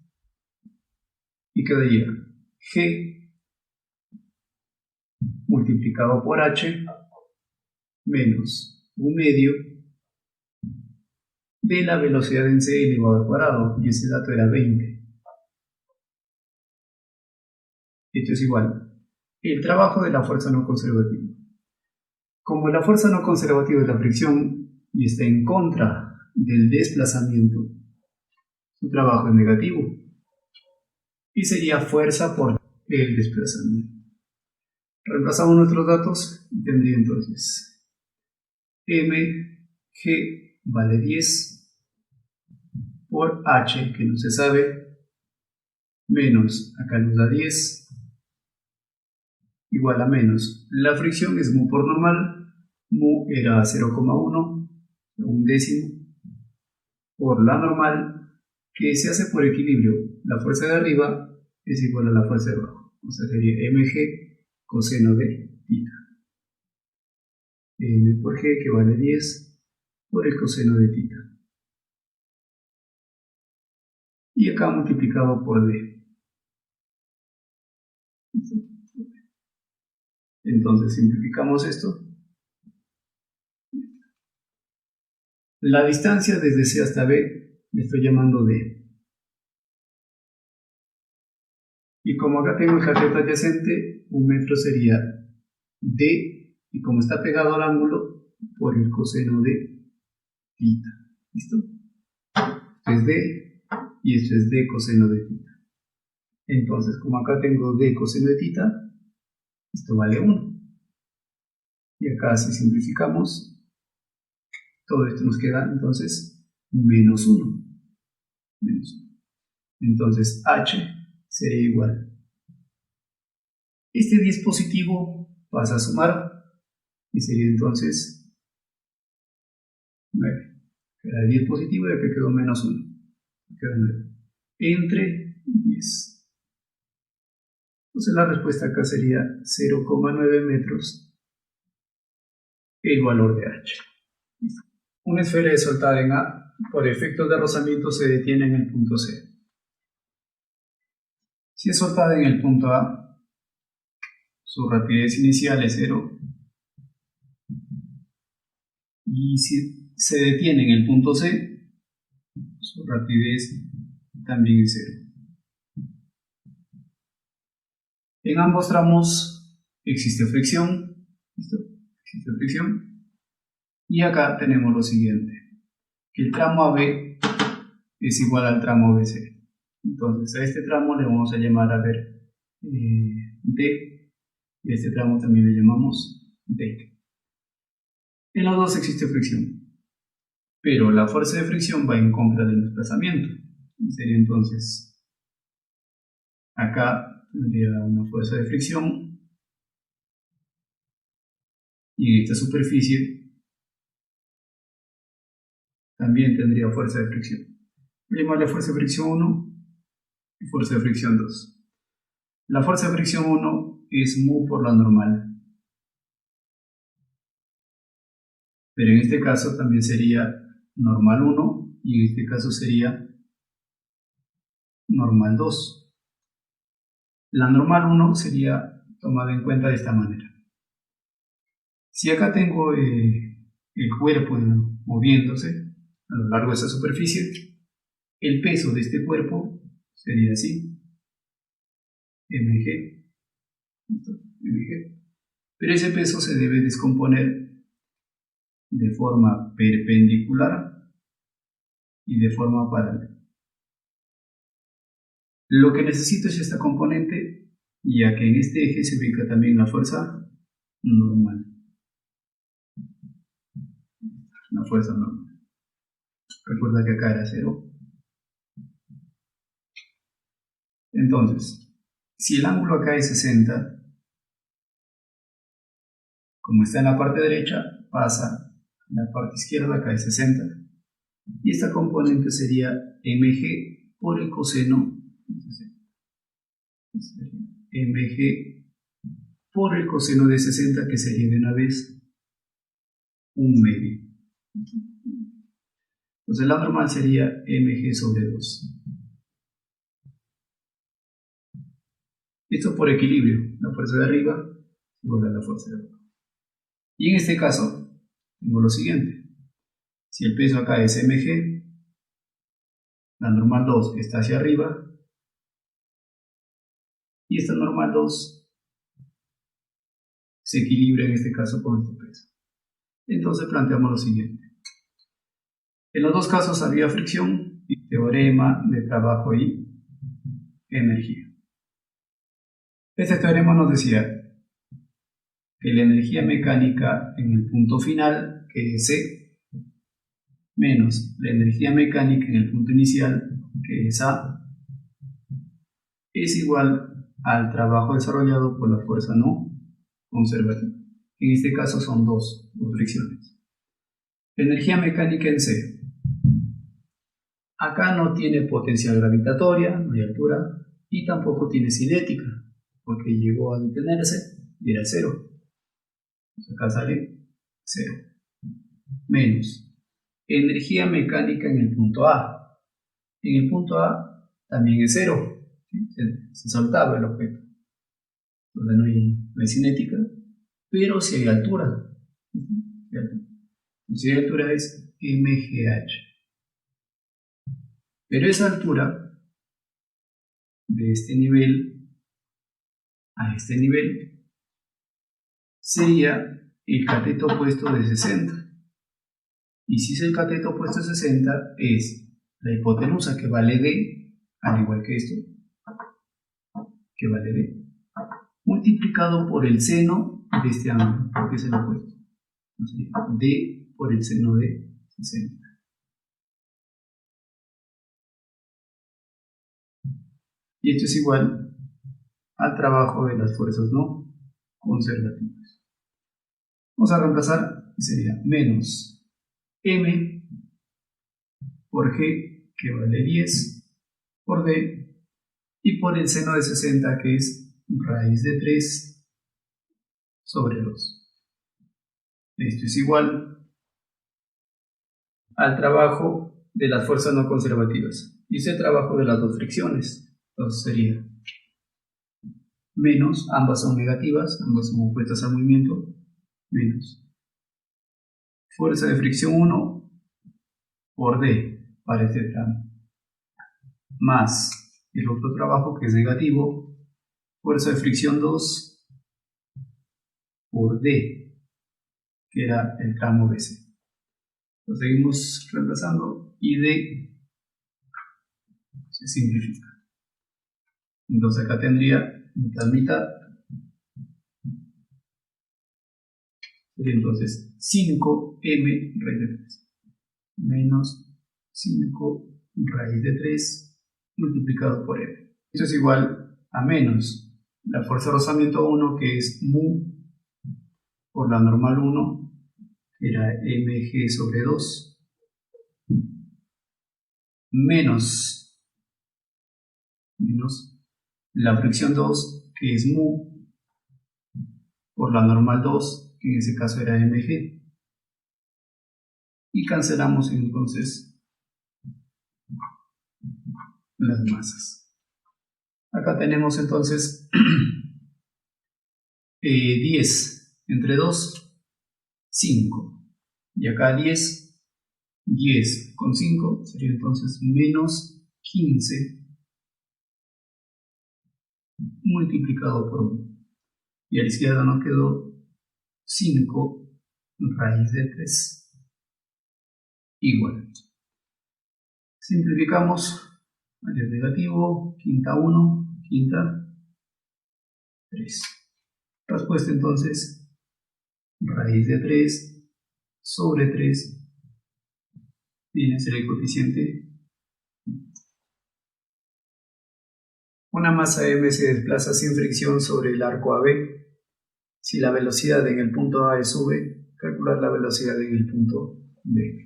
y quedaría G multiplicado por H menos un medio de la velocidad en C elevado al cuadrado, y ese dato era 20. Esto es igual el trabajo de la fuerza no conservativa. Como la fuerza no conservativa es la fricción y está en contra del desplazamiento, su trabajo es negativo y sería fuerza por el desplazamiento. Reemplazamos nuestros datos y tendría entonces mg vale 10 por h, que no se sabe, menos, acá nos da 10, igual a menos. La fricción es mu por normal, mu era 0,1, un décimo, por la normal, que se hace por equilibrio. La fuerza de arriba es igual a la fuerza de abajo, o sea, sería mg coseno de θ. M por g, que vale 10, por el coseno de θ. Y acá multiplicado por d. Entonces simplificamos esto. La distancia desde C hasta B le estoy llamando d. Y como acá tengo el cateto adyacente, un metro sería d, y como está pegado al ángulo, por el coseno de θ. ¿Listo? Esto es d y esto es d coseno de θ. Entonces, como acá tengo d coseno de θ, esto vale 1. Y acá si simplificamos, todo esto nos queda entonces menos 1. Entonces h sería igual. Este 10 positivo pasa a sumar y sería entonces 9. Queda 10 positivo y acá quedó menos 1. Queda 9. Entre 10. Entonces la respuesta acá sería 0,9 metros el valor de h. Una esfera es soltada en A, por efectos de rozamiento se detiene en el punto C. Si es soltada en el punto A, su rapidez inicial es 0, y si se detiene en el punto C, su rapidez también es 0. En ambos tramos existe fricción, ¿listo? Existe fricción, y acá tenemos lo siguiente, que el tramo AB es igual al tramo BC. Entonces a este tramo le vamos a llamar, a ver, D, y a este tramo también le llamamos D. En los dos existe fricción, pero la fuerza de fricción va en contra del desplazamiento. Y sería entonces, acá tendría una fuerza de fricción, y en esta superficie también tendría fuerza de fricción. Llamarle fuerza de fricción 1 y fuerza de fricción 2. La fuerza de fricción 1 es mu por la normal, pero en este caso también sería normal 1 y en este caso sería normal 2. La normal 1 sería tomada en cuenta de esta manera. Si acá tengo el cuerpo moviéndose a lo largo de esa superficie, el peso de este cuerpo sería así, mg, pero ese peso se debe descomponer de forma perpendicular y de forma paralela. Lo que necesito es esta componente, ya que en este eje se ubica también la fuerza normal. La fuerza normal. Recuerda que acá era 0. Entonces, si el ángulo acá es 60, como está en la parte derecha, pasa en la parte izquierda, acá es 60. Y esta componente sería mg por el coseno. Mg por el coseno de 60, que sería de una vez 1/2. Entonces la normal sería mg sobre 2. Esto por equilibrio, la fuerza de arriba igual a la fuerza de abajo. Y en este caso, tengo lo siguiente. Si el peso acá es mg, la normal 2 está hacia arriba, y esta normal 2 se equilibra en este caso con este peso. Entonces planteamos lo siguiente. En los dos casos había fricción y teorema de trabajo y energía. Este teorema nos decía que la energía mecánica en el punto final, que es C, menos la energía mecánica en el punto inicial, que es A, es igual al trabajo desarrollado por la fuerza no conservativa. En este caso son dos fricciones. Energía mecánica en C. Acá no tiene potencia gravitatoria, no hay altura, y tampoco tiene cinética, porque llegó a detenerse y era 0. Acá sale 0. Menos energía mecánica en el punto A. En el punto A también es 0. ¿Sí? Se soltaba el objeto. Entonces no hay cinética, pero si hay altura. Si hay altura es mgh. Pero esa altura de este nivel a este nivel sería el cateto opuesto de 60. Y si es el cateto opuesto de 60, es la hipotenusa, que vale d, al igual que esto, que vale d, multiplicado por el seno de este ángulo, que es el opuesto. Entonces, d por el seno de 60. Y esto es igual al trabajo de las fuerzas no conservativas. Vamos a reemplazar, y sería menos m por g, que vale 10, por d, y por el seno de 60, que es raíz de 3 sobre 2. Esto es igual al trabajo de las fuerzas no conservativas. Y es el trabajo de las dos fricciones. Entonces sería menos, ambas son negativas, ambas son opuestas al movimiento, menos fuerza de fricción 1 por d para este tramo, más el otro trabajo que es negativo, fuerza de fricción 2 por d, que era el tramo BC. Lo seguimos reemplazando y d se simplifica. Entonces acá tendría mitad mitad. Sería entonces 5m raíz de 3 menos 5 raíz de 3 multiplicado por m. Esto es igual a menos la fuerza de rozamiento 1, que es mu por la normal 1, que era mg sobre 2, menos la fricción 2, que es mu por la normal 2, que en ese caso era mg, y cancelamos entonces las masas. Acá tenemos entonces 10 entre 2, 5, y acá 10 con 5 sería entonces menos 15 multiplicado por 1. Y a la izquierda nos quedó 5 raíz de 3 igual. Simplificamos. El negativo, quinta 1, quinta 3. Respuesta entonces, raíz de 3 sobre 3 viene a ser el coeficiente. Una masa M se desplaza sin fricción sobre el arco AB. Si la velocidad en el punto A es v, calcular la velocidad en el punto B.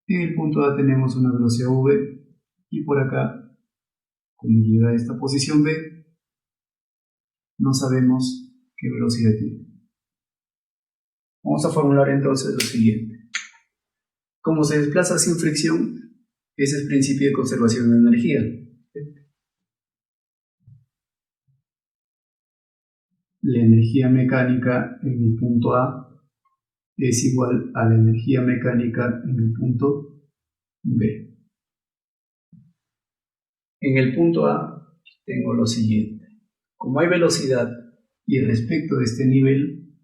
En el punto A tenemos una velocidad v y por acá, cuando llega a esta posición B, no sabemos qué velocidad tiene. Vamos a formular entonces lo siguiente. Como se desplaza sin fricción, ese es el principio de conservación de energía. La energía mecánica en el punto A es igual a la energía mecánica en el punto B. En el punto A tengo lo siguiente. Como hay velocidad y respecto de este nivel,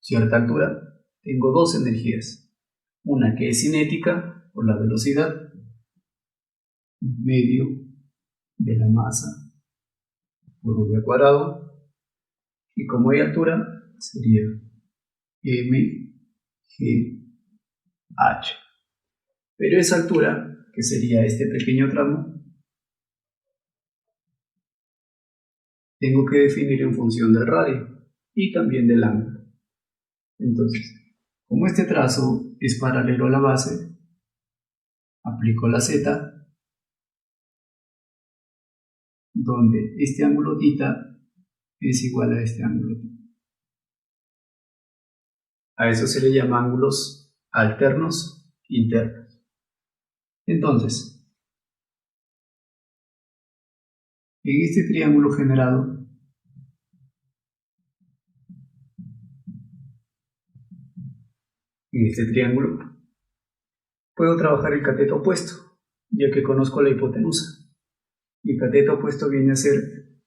cierta altura, tengo dos energías. Una que es cinética por la velocidad, medio de la masa por v cuadrado, y como hay altura, sería mgh. Pero esa altura, que sería este pequeño tramo, tengo que definir en función del radio y también del ángulo. Entonces, como este trazo es paralelo a la base, aplico la z, donde este ángulo θ es igual a este ángulo θ. A eso se le llama ángulos alternos internos. Entonces, en este triángulo generado, puedo trabajar el cateto opuesto, ya que conozco la hipotenusa. Y el cateto opuesto viene a ser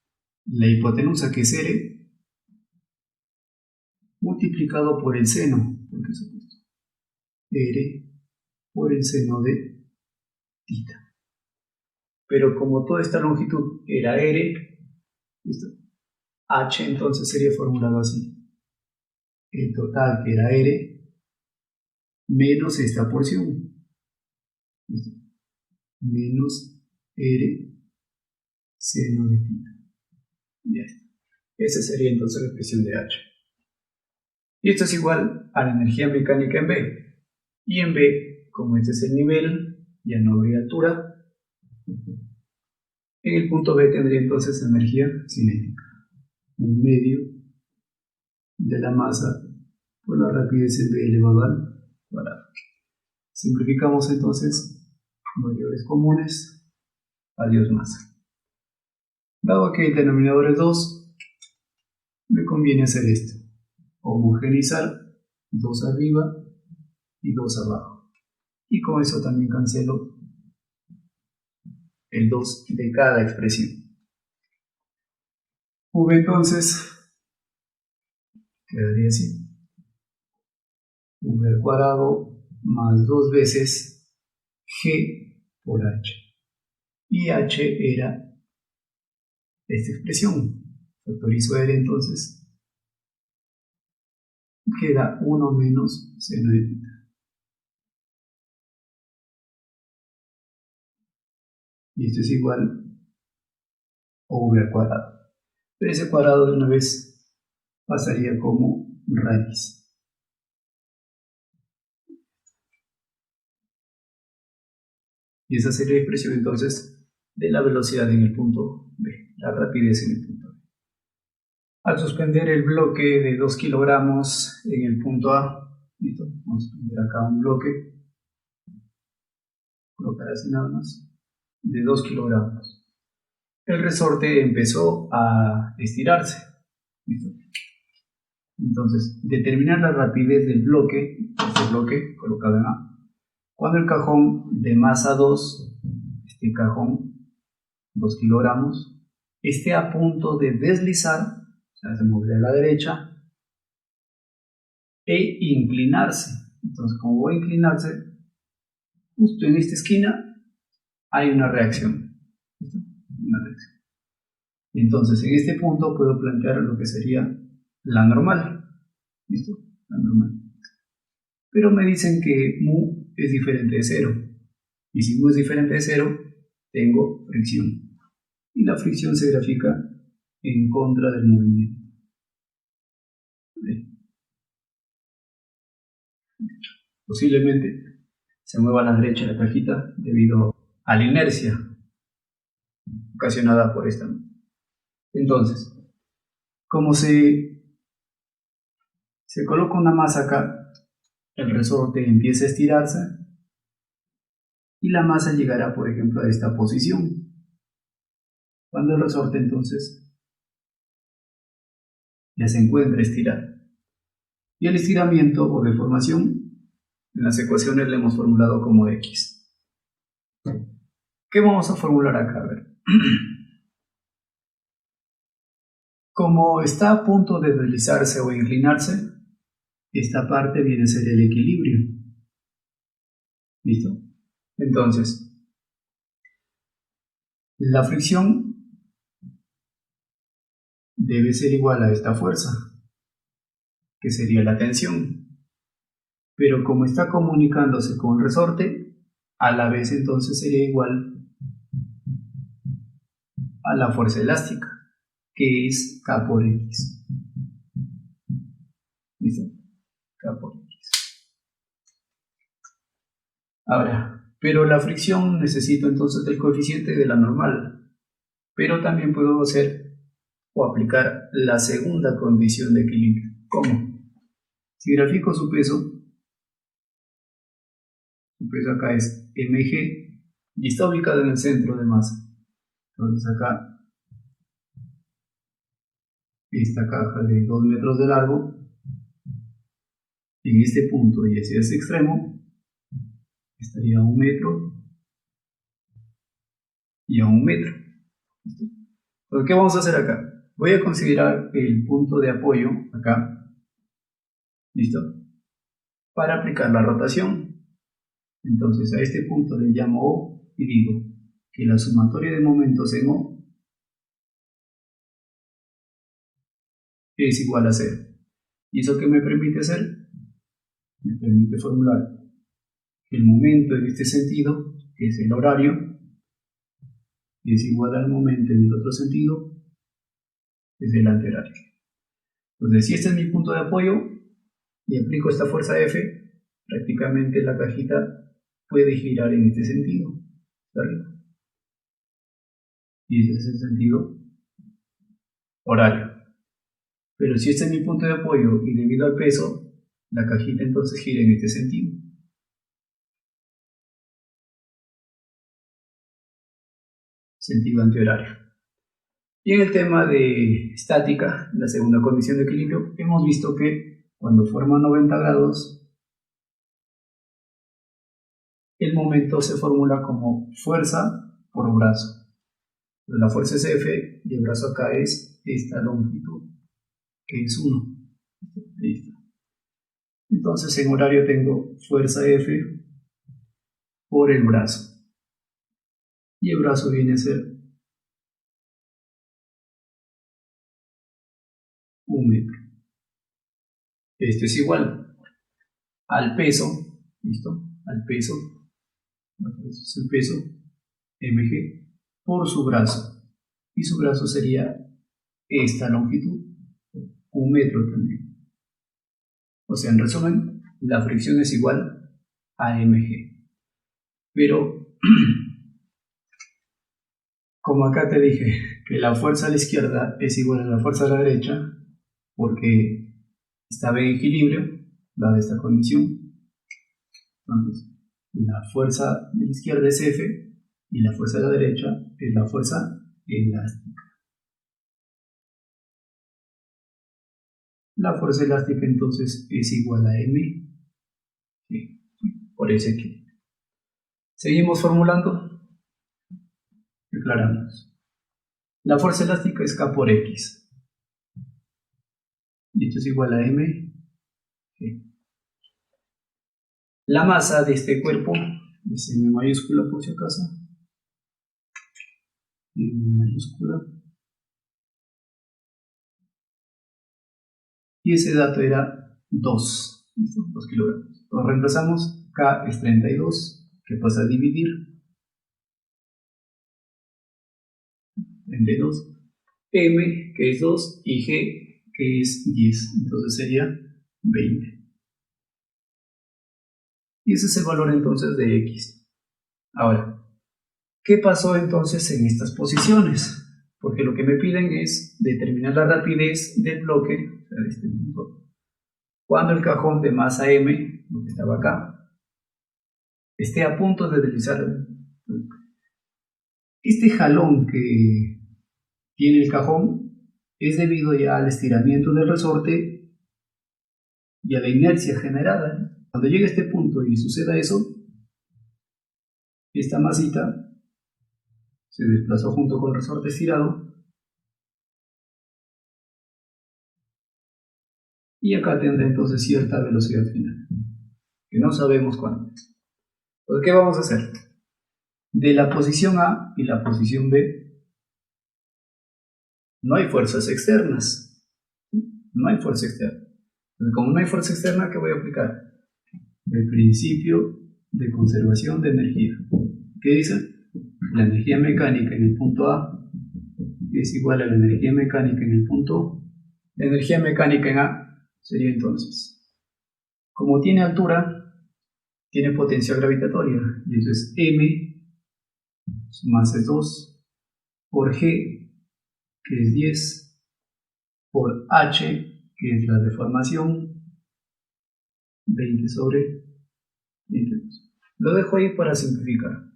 la hipotenusa, que es R, multiplicado por el seno, porque es opuesto, R por el seno de θ. Pero como toda esta longitud era R, ¿listo? H entonces sería formulado así. El total, que era R, menos esta porción, ¿listo? Menos R seno de θ. Ya está. Esa sería entonces la expresión de H. Y esto es igual a la energía mecánica en B. Y en B, como este es el nivel, ya no habría altura. En el punto B tendría entonces energía cinética. Un medio de la masa por la rapidez en B elevado al cuadrado. Simplificamos entonces variables comunes. Adiós masa. Dado que el denominador es 2, me conviene hacer esto. Homogeneizar 2 arriba y 2 abajo. Y con eso también cancelo el 2 de cada expresión. V entonces quedaría así. V al cuadrado más 2 veces G por H. Y H era esta expresión. Factorizo R entonces. Queda 1 menos seno de θ. Y esto es igual a V al cuadrado. Pero ese cuadrado de una vez pasaría como raíz. Y esa sería la expresión entonces de la velocidad en el punto B, la rapidez en el punto B. Al suspender el bloque de 2 kilogramos en el punto A, ¿listo? Vamos a suspender acá un bloque, colocar así nada más, de 2 kilogramos. El resorte empezó a estirarse, ¿listo? Entonces, determinar la rapidez del bloque, este bloque colocado en A, cuando el cajón de masa 2, este cajón, 2 kilogramos, esté a punto de deslizar sea, se mueve a la derecha, e inclinarse. Entonces, como voy a inclinarse, justo en esta esquina hay una reacción. ¿Listo? Una reacción. Entonces, en este punto puedo plantear lo que sería la normal. ¿Listo? La normal. Pero me dicen que mu es diferente de 0. Y si mu es diferente de 0, tengo fricción. Y la fricción se grafica en contra del movimiento. Posiblemente se mueva a la derecha la cajita debido a la inercia ocasionada por esta. Entonces, como se coloca una masa acá, el resorte empieza a estirarse y la masa llegará, por ejemplo, a esta posición. Cuando el resorte entonces ya se encuentra estirado. Y el estiramiento o deformación en las ecuaciones le hemos formulado como x. ¿Qué vamos a formular acá? A ver. Como está a punto de deslizarse o inclinarse, esta parte viene a ser el equilibrio. ¿Listo? Entonces, la fricción debe ser igual a esta fuerza, que sería la tensión. Pero como está comunicándose con el resorte, a la vez entonces sería igual a la fuerza elástica, que es K por X. ¿Listo? K por X. Ahora, pero la fricción necesito entonces el coeficiente de la normal. Pero también puedo hacer o aplicar la segunda condición de equilibrio. ¿Cómo? Si grafico su peso acá es mg y está ubicado en el centro de masa. Entonces acá esta caja de 2 metros de largo, en este punto y hacia ese extremo, estaría a 1 metro y a 1 metro. ¿Listo? Entonces, ¿qué vamos a hacer acá? Voy a considerar el punto de apoyo acá, ¿listo? Para aplicar la rotación. Entonces a este punto le llamo O y digo que la sumatoria de momentos en O es igual a 0. ¿Y eso qué me permite hacer? Me permite formular el momento en este sentido, que es el horario, es igual al momento en el otro sentido, que es el antihorario. Entonces, si este es mi punto de apoyo y aplico esta fuerza F, prácticamente la cajita puede girar en este sentido, ¿vale? Y ese es el sentido horario. Pero si este es mi punto de apoyo y debido al peso, la cajita entonces gira en este sentido. Sentido antihorario. Y en el tema de estática, la segunda condición de equilibrio, hemos visto que cuando forma 90 grados, el momento se formula como fuerza por brazo. Entonces, la fuerza es F y el brazo acá es esta longitud, que es 1. Ahí está. Entonces en horario tengo fuerza F por el brazo. Y el brazo viene a ser 1 metro. Esto es igual al peso, ¿listo? Al peso, eso es el peso, mg, por su brazo. Y su brazo sería esta longitud, 1 metro también. O sea, en resumen, la fricción es igual a mg. Pero, como acá te dije que la fuerza a la izquierda es igual a la fuerza a la derecha, porque estaba en equilibrio, dada esta condición, entonces la fuerza de la izquierda es F y la fuerza de la derecha es la fuerza elástica. La fuerza elástica entonces es igual a M, ¿sí? Por ese equilibrio. Seguimos formulando, declaramos. La fuerza elástica es K por X. y esto es igual a m. La masa de este cuerpo es m mayúscula por si acaso, m mayúscula, y ese dato era 2, ¿listo? 2 kilogramos. Lo reemplazamos, K es 32, que pasa a dividir, 32, M que es 2 y G que es 10, entonces sería 20. Y ese es el valor entonces de X. Ahora, ¿qué pasó entonces en estas posiciones? Porque lo que me piden es determinar la rapidez del bloque, o sea, de este punto, cuando el cajón de masa M, lo que estaba acá, esté a punto de deslizar. Este jalón que tiene el cajón es debido ya al estiramiento del resorte y a la inercia generada. Cuando llegue a este punto y suceda eso, esta masita se desplazó junto con el resorte estirado y acá tendrá entonces cierta velocidad final, que no sabemos cuánto es. Entonces, ¿qué vamos a hacer? De la posición A y la posición B no hay fuerzas externas. No hay fuerza externa. Entonces, como no hay fuerza externa, ¿qué voy a aplicar? El principio de conservación de energía. ¿Qué dice? La energía mecánica en el punto A es igual a la energía mecánica en el punto. La energía mecánica en A sería entonces, como tiene altura, tiene potencia gravitatoria, y eso es M, su masa es 2, por G, que es 10, por H, que es la deformación, 20 sobre 22. Lo dejo ahí para simplificar.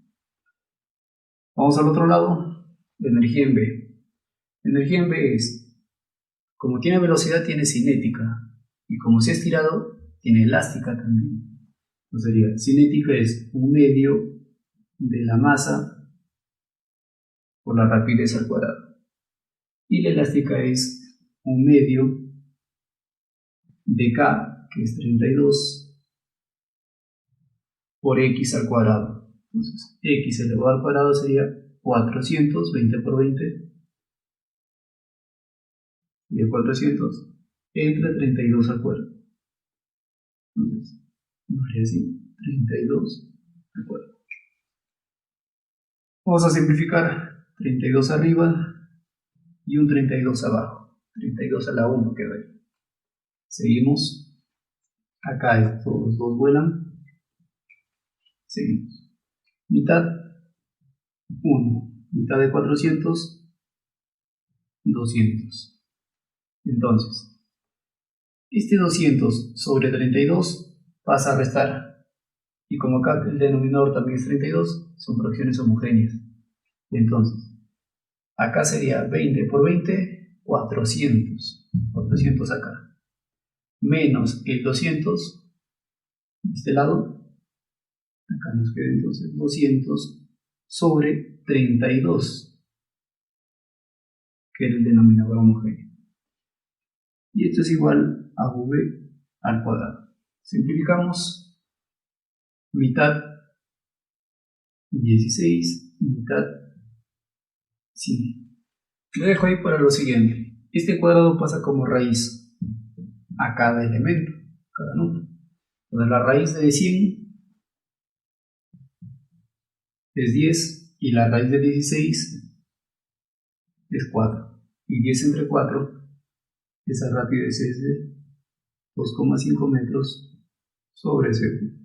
Vamos al otro lado, la energía en B. La energía en B es, como tiene velocidad, tiene cinética, y como se ha estirado, tiene elástica también. Entonces sería, cinética es un medio de la masa por la rapidez al cuadrado. Y la elástica es un medio de K, que es 32, por X al cuadrado. Entonces, X elevado al cuadrado sería 400, 20 por 20, sería 400, entre 32 al cuadrado. Entonces, lo haría así, 32 al cuadrado. Vamos a simplificar, 32 arriba y un 32 abajo, 32 a la 1 queda ahí. Seguimos, acá estos dos vuelan, seguimos. Mitad, 1, mitad de 400, 200. Entonces, este 200 sobre 32 pasa a restar, y como acá el denominador también es 32, son fracciones homogéneas. Entonces, acá sería 20 por 20, 400. 400 acá. Menos el 200 de este lado. Acá nos queda entonces 200 sobre 32, que es el denominador homogéneo. Y esto es igual a v al cuadrado. Simplificamos. Mitad 16, mitad 100. Lo dejo ahí para lo siguiente. Este cuadrado pasa como raíz a cada elemento, cada número. Entonces la raíz de 100 es 10 y la raíz de 16 es 4. Y 10 entre 4, esa rapidez es de 2,5 metros sobre segundo.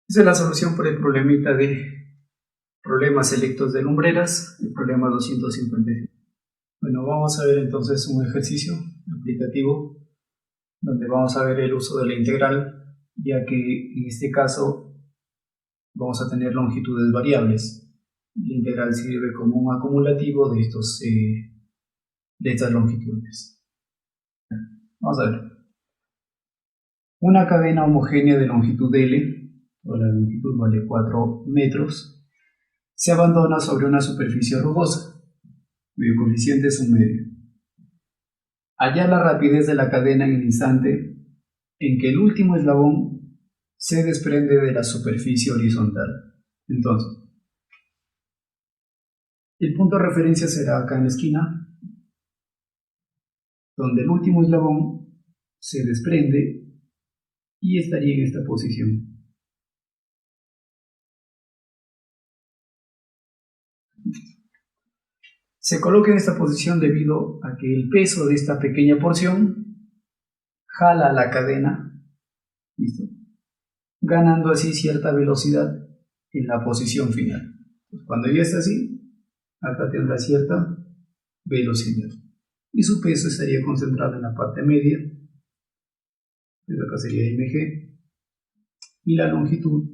Esa es la solución por el problemita de problemas selectos de lumbreras, el problema 255. Bueno, vamos a ver entonces un ejercicio aplicativo donde vamos a ver el uso de la integral, ya que en este caso vamos a tener longitudes variables. La integral sirve como un acumulativo de estas longitudes. Vamos a ver. Una cadena homogénea de longitud L, o la longitud vale 4 metros, se abandona sobre una superficie rugosa, cuyo coeficiente es un medio. hallar la rapidez de la cadena en el instante en que el último eslabón se desprende de la superficie horizontal. Entonces, el punto de referencia será acá en la esquina, donde el último eslabón se desprende y estaría en esta posición. Se coloca en esta posición debido a que el peso de esta pequeña porción jala la cadena, ¿listo?, ganando así cierta velocidad en la posición final. Cuando ya está así, acá tendrá cierta velocidad y su peso estaría concentrado en la parte media, pues acá sería mg, y la longitud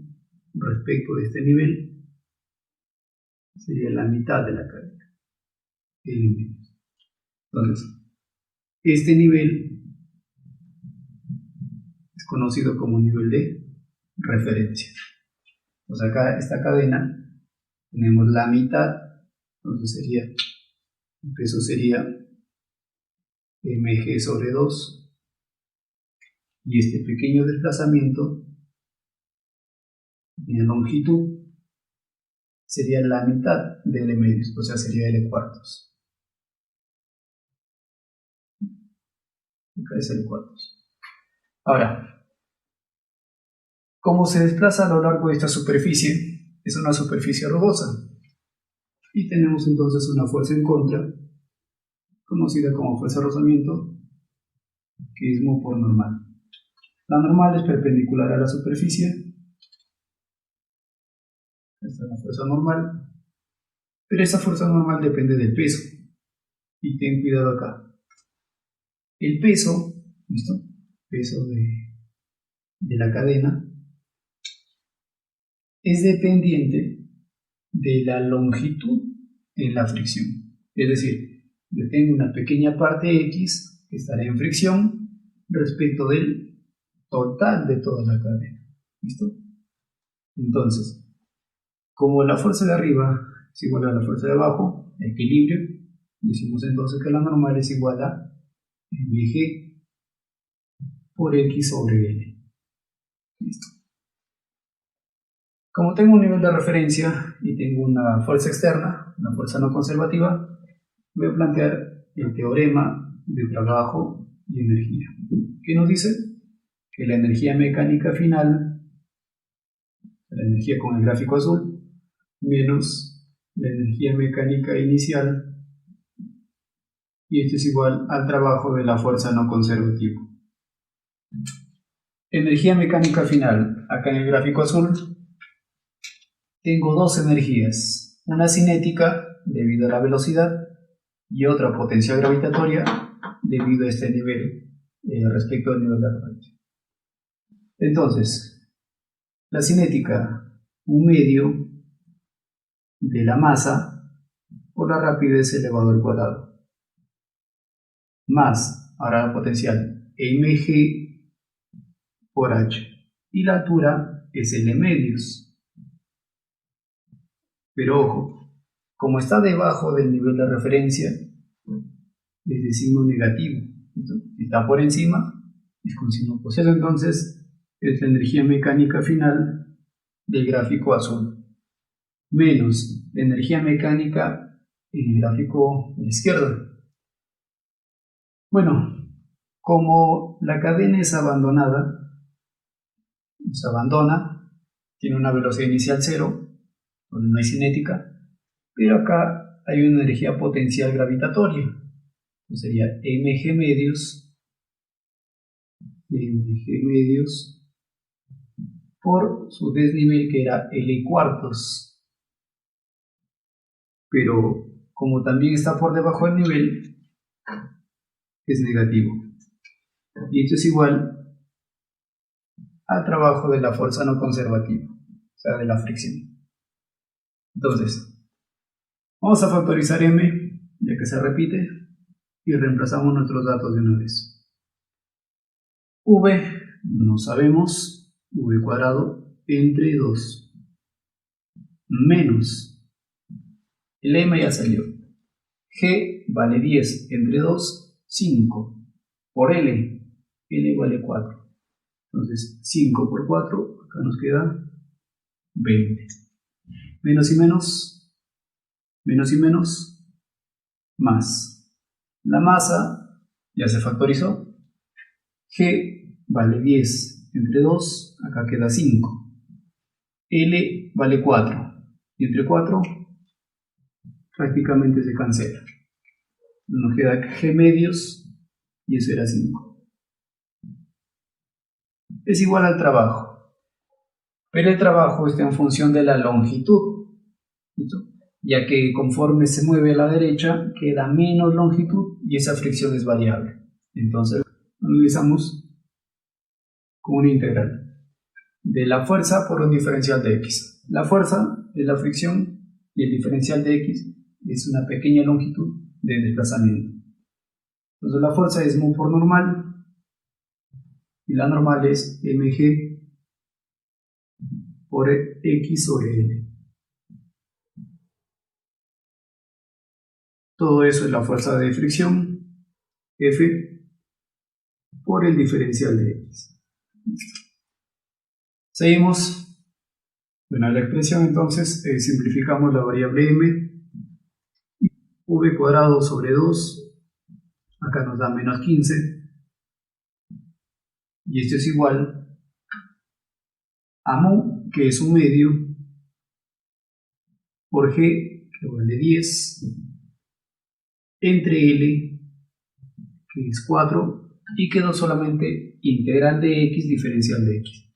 respecto de este nivel sería la mitad de la cadena, el. Entonces, este nivel es conocido como nivel de referencia. Pues acá esta cadena tenemos la mitad, entonces sería, el peso sería mg sobre 2, y este pequeño desplazamiento en la longitud sería la mitad de L medios, o sea, sería L cuartos. Acá es L cuartos. Ahora, como se desplaza a lo largo de esta superficie, es una superficie rugosa, y tenemos entonces una fuerza en contra, conocida como fuerza de rozamiento, que es mu por normal. La normal es perpendicular a la superficie. Esta es la fuerza normal, pero esa fuerza normal depende del peso, y ten cuidado acá. El peso, ¿listo?, peso de la cadena es dependiente de la longitud en la fricción. Es decir, yo tengo una pequeña parte X que estará en fricción respecto del total de toda la cadena. ¿Listo? Entonces, como la fuerza de arriba es igual a la fuerza de abajo, equilibrio, decimos entonces que la normal es igual a mg por x sobre l. ¿Listo? Como tengo un nivel de referencia y tengo una fuerza externa, una fuerza no conservativa, voy a plantear el teorema de trabajo y energía. ¿Qué nos dice? Que la energía mecánica final, la energía con el gráfico azul, menos la energía mecánica inicial, y esto es igual al trabajo de la fuerza no conservativa. Energía mecánica final, acá en el gráfico azul, tengo dos energías, una cinética debido a la velocidad y otra potencial gravitatoria debido a este nivel respecto al nivel de referencia. Entonces, la cinética, un medio de la masa por la rapidez elevado al cuadrado, más, ahora la potencial, mg por h, y la altura es L medios. Pero ojo, como está debajo del nivel de referencia, es de signo negativo. Si está por encima, es con signo positivo. Entonces, es la energía mecánica final del gráfico azul, menos la energía mecánica en el gráfico de la izquierda. Bueno, como la cadena es abandonada, se abandona, tiene una velocidad inicial 0, donde no hay cinética, pero acá hay una energía potencial gravitatoria, sería mg medios por su desnivel, que era L cuartos, pero como también está por debajo del nivel, es negativo, y esto es igual al trabajo de la fuerza no conservativa, o sea, de la fricción. Entonces, vamos a factorizar m, ya que se repite, y reemplazamos nuestros datos de una vez. V, no sabemos, v cuadrado entre 2, menos, el m ya salió, g vale 10 entre 2, 5 por L. L vale 4. Entonces 5 por 4, acá nos queda 20. Menos y menos, más. La masa ya se factorizó. G vale 10 entre 2, acá queda 5. L vale 4. Y entre 4 prácticamente se cancela. Nos queda G medios y eso era 5. Es igual al trabajo. Pero el trabajo está en función de la longitud. ¿Listo? Ya que conforme se mueve a la derecha queda menos longitud y esa fricción es variable. Entonces analizamos con una integral de la fuerza por un diferencial de x. La fuerza es la fricción y el diferencial de x es una pequeña longitud de desplazamiento. Entonces la fuerza es mu por normal y la normal es mg por x sobre l. Todo eso es la fuerza de fricción, F, por el diferencial de x. Seguimos. Bueno, la expresión entonces simplificamos la variable m. V cuadrado sobre 2, acá nos da menos 15. Y esto es igual a mu, que es un medio, por g, que vale 10, entre L, que es 4, y quedó solamente integral de x diferencial de x.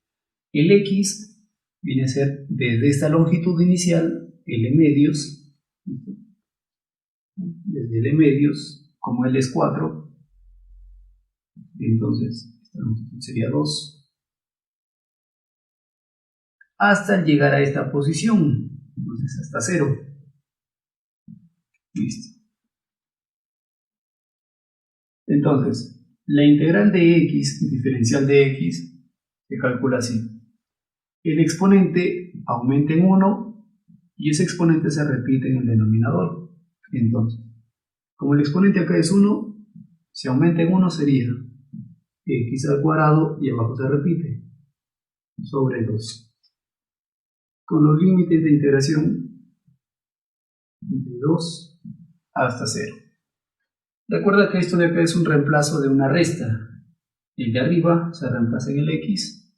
El x viene a ser desde esta longitud inicial, L medios, desde L medios, como L es 4, entonces esta longitud sería 2, hasta llegar a esta posición, entonces hasta 0. Listo. Entonces, la integral de x, diferencial de x, se calcula así. El exponente aumenta en 1 y ese exponente se repite en el denominador. Entonces, como el exponente acá es 1, si aumenta en 1 sería x al cuadrado y abajo se repite, sobre 2. Con los límites de integración de 2 hasta 0. Recuerda que esto de acá es un reemplazo de una resta. El de arriba se reemplaza en el x,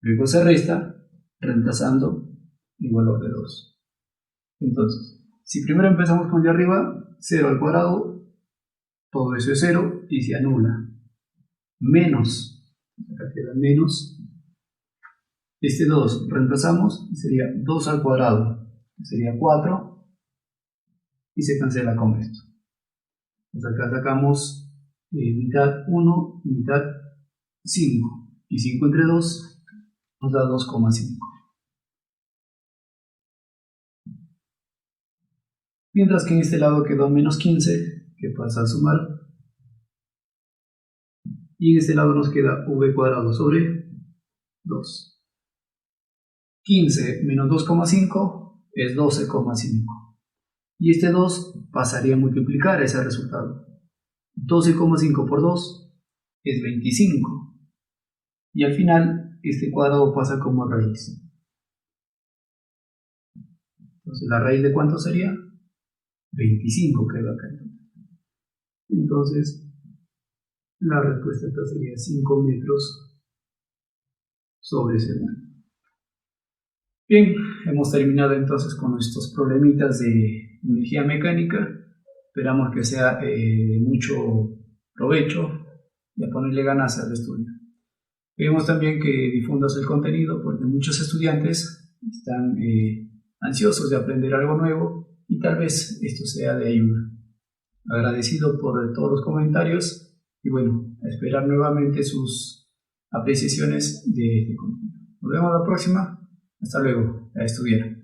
luego se resta reemplazando el valor de 2. Entonces, si primero empezamos con el de arriba, 0 al cuadrado, todo eso es 0 y se anula. Menos, acá queda menos, este 2 reemplazamos y sería 2 al cuadrado, que sería 4, y se cancela con esto. Entonces acá sacamos mitad 1, mitad 5, y 5 entre 2 nos da 2,5. Mientras que en este lado quedó menos 15, que pasa a sumar, y en este lado nos queda v cuadrado sobre 2. 15 menos 2,5 es 12,5. Y este 2 pasaría a multiplicar ese resultado. 12,5 por 2 es 25. Y al final, este cuadrado pasa como raíz. Entonces, ¿la raíz de cuánto sería? 25 queda acá. Entonces, la respuesta acá sería 5 metros sobre segundo. Bien, hemos terminado entonces con estos problemitas de energía mecánica. Esperamos que sea de mucho provecho y a ponerle ganas al estudio. Queremos también que difundas el contenido porque muchos estudiantes están ansiosos de aprender algo nuevo y tal vez esto sea de ayuda. Agradecido por todos los comentarios y bueno, a esperar nuevamente sus apreciaciones de este contenido. Nos vemos la próxima. Hasta luego, a estudiar.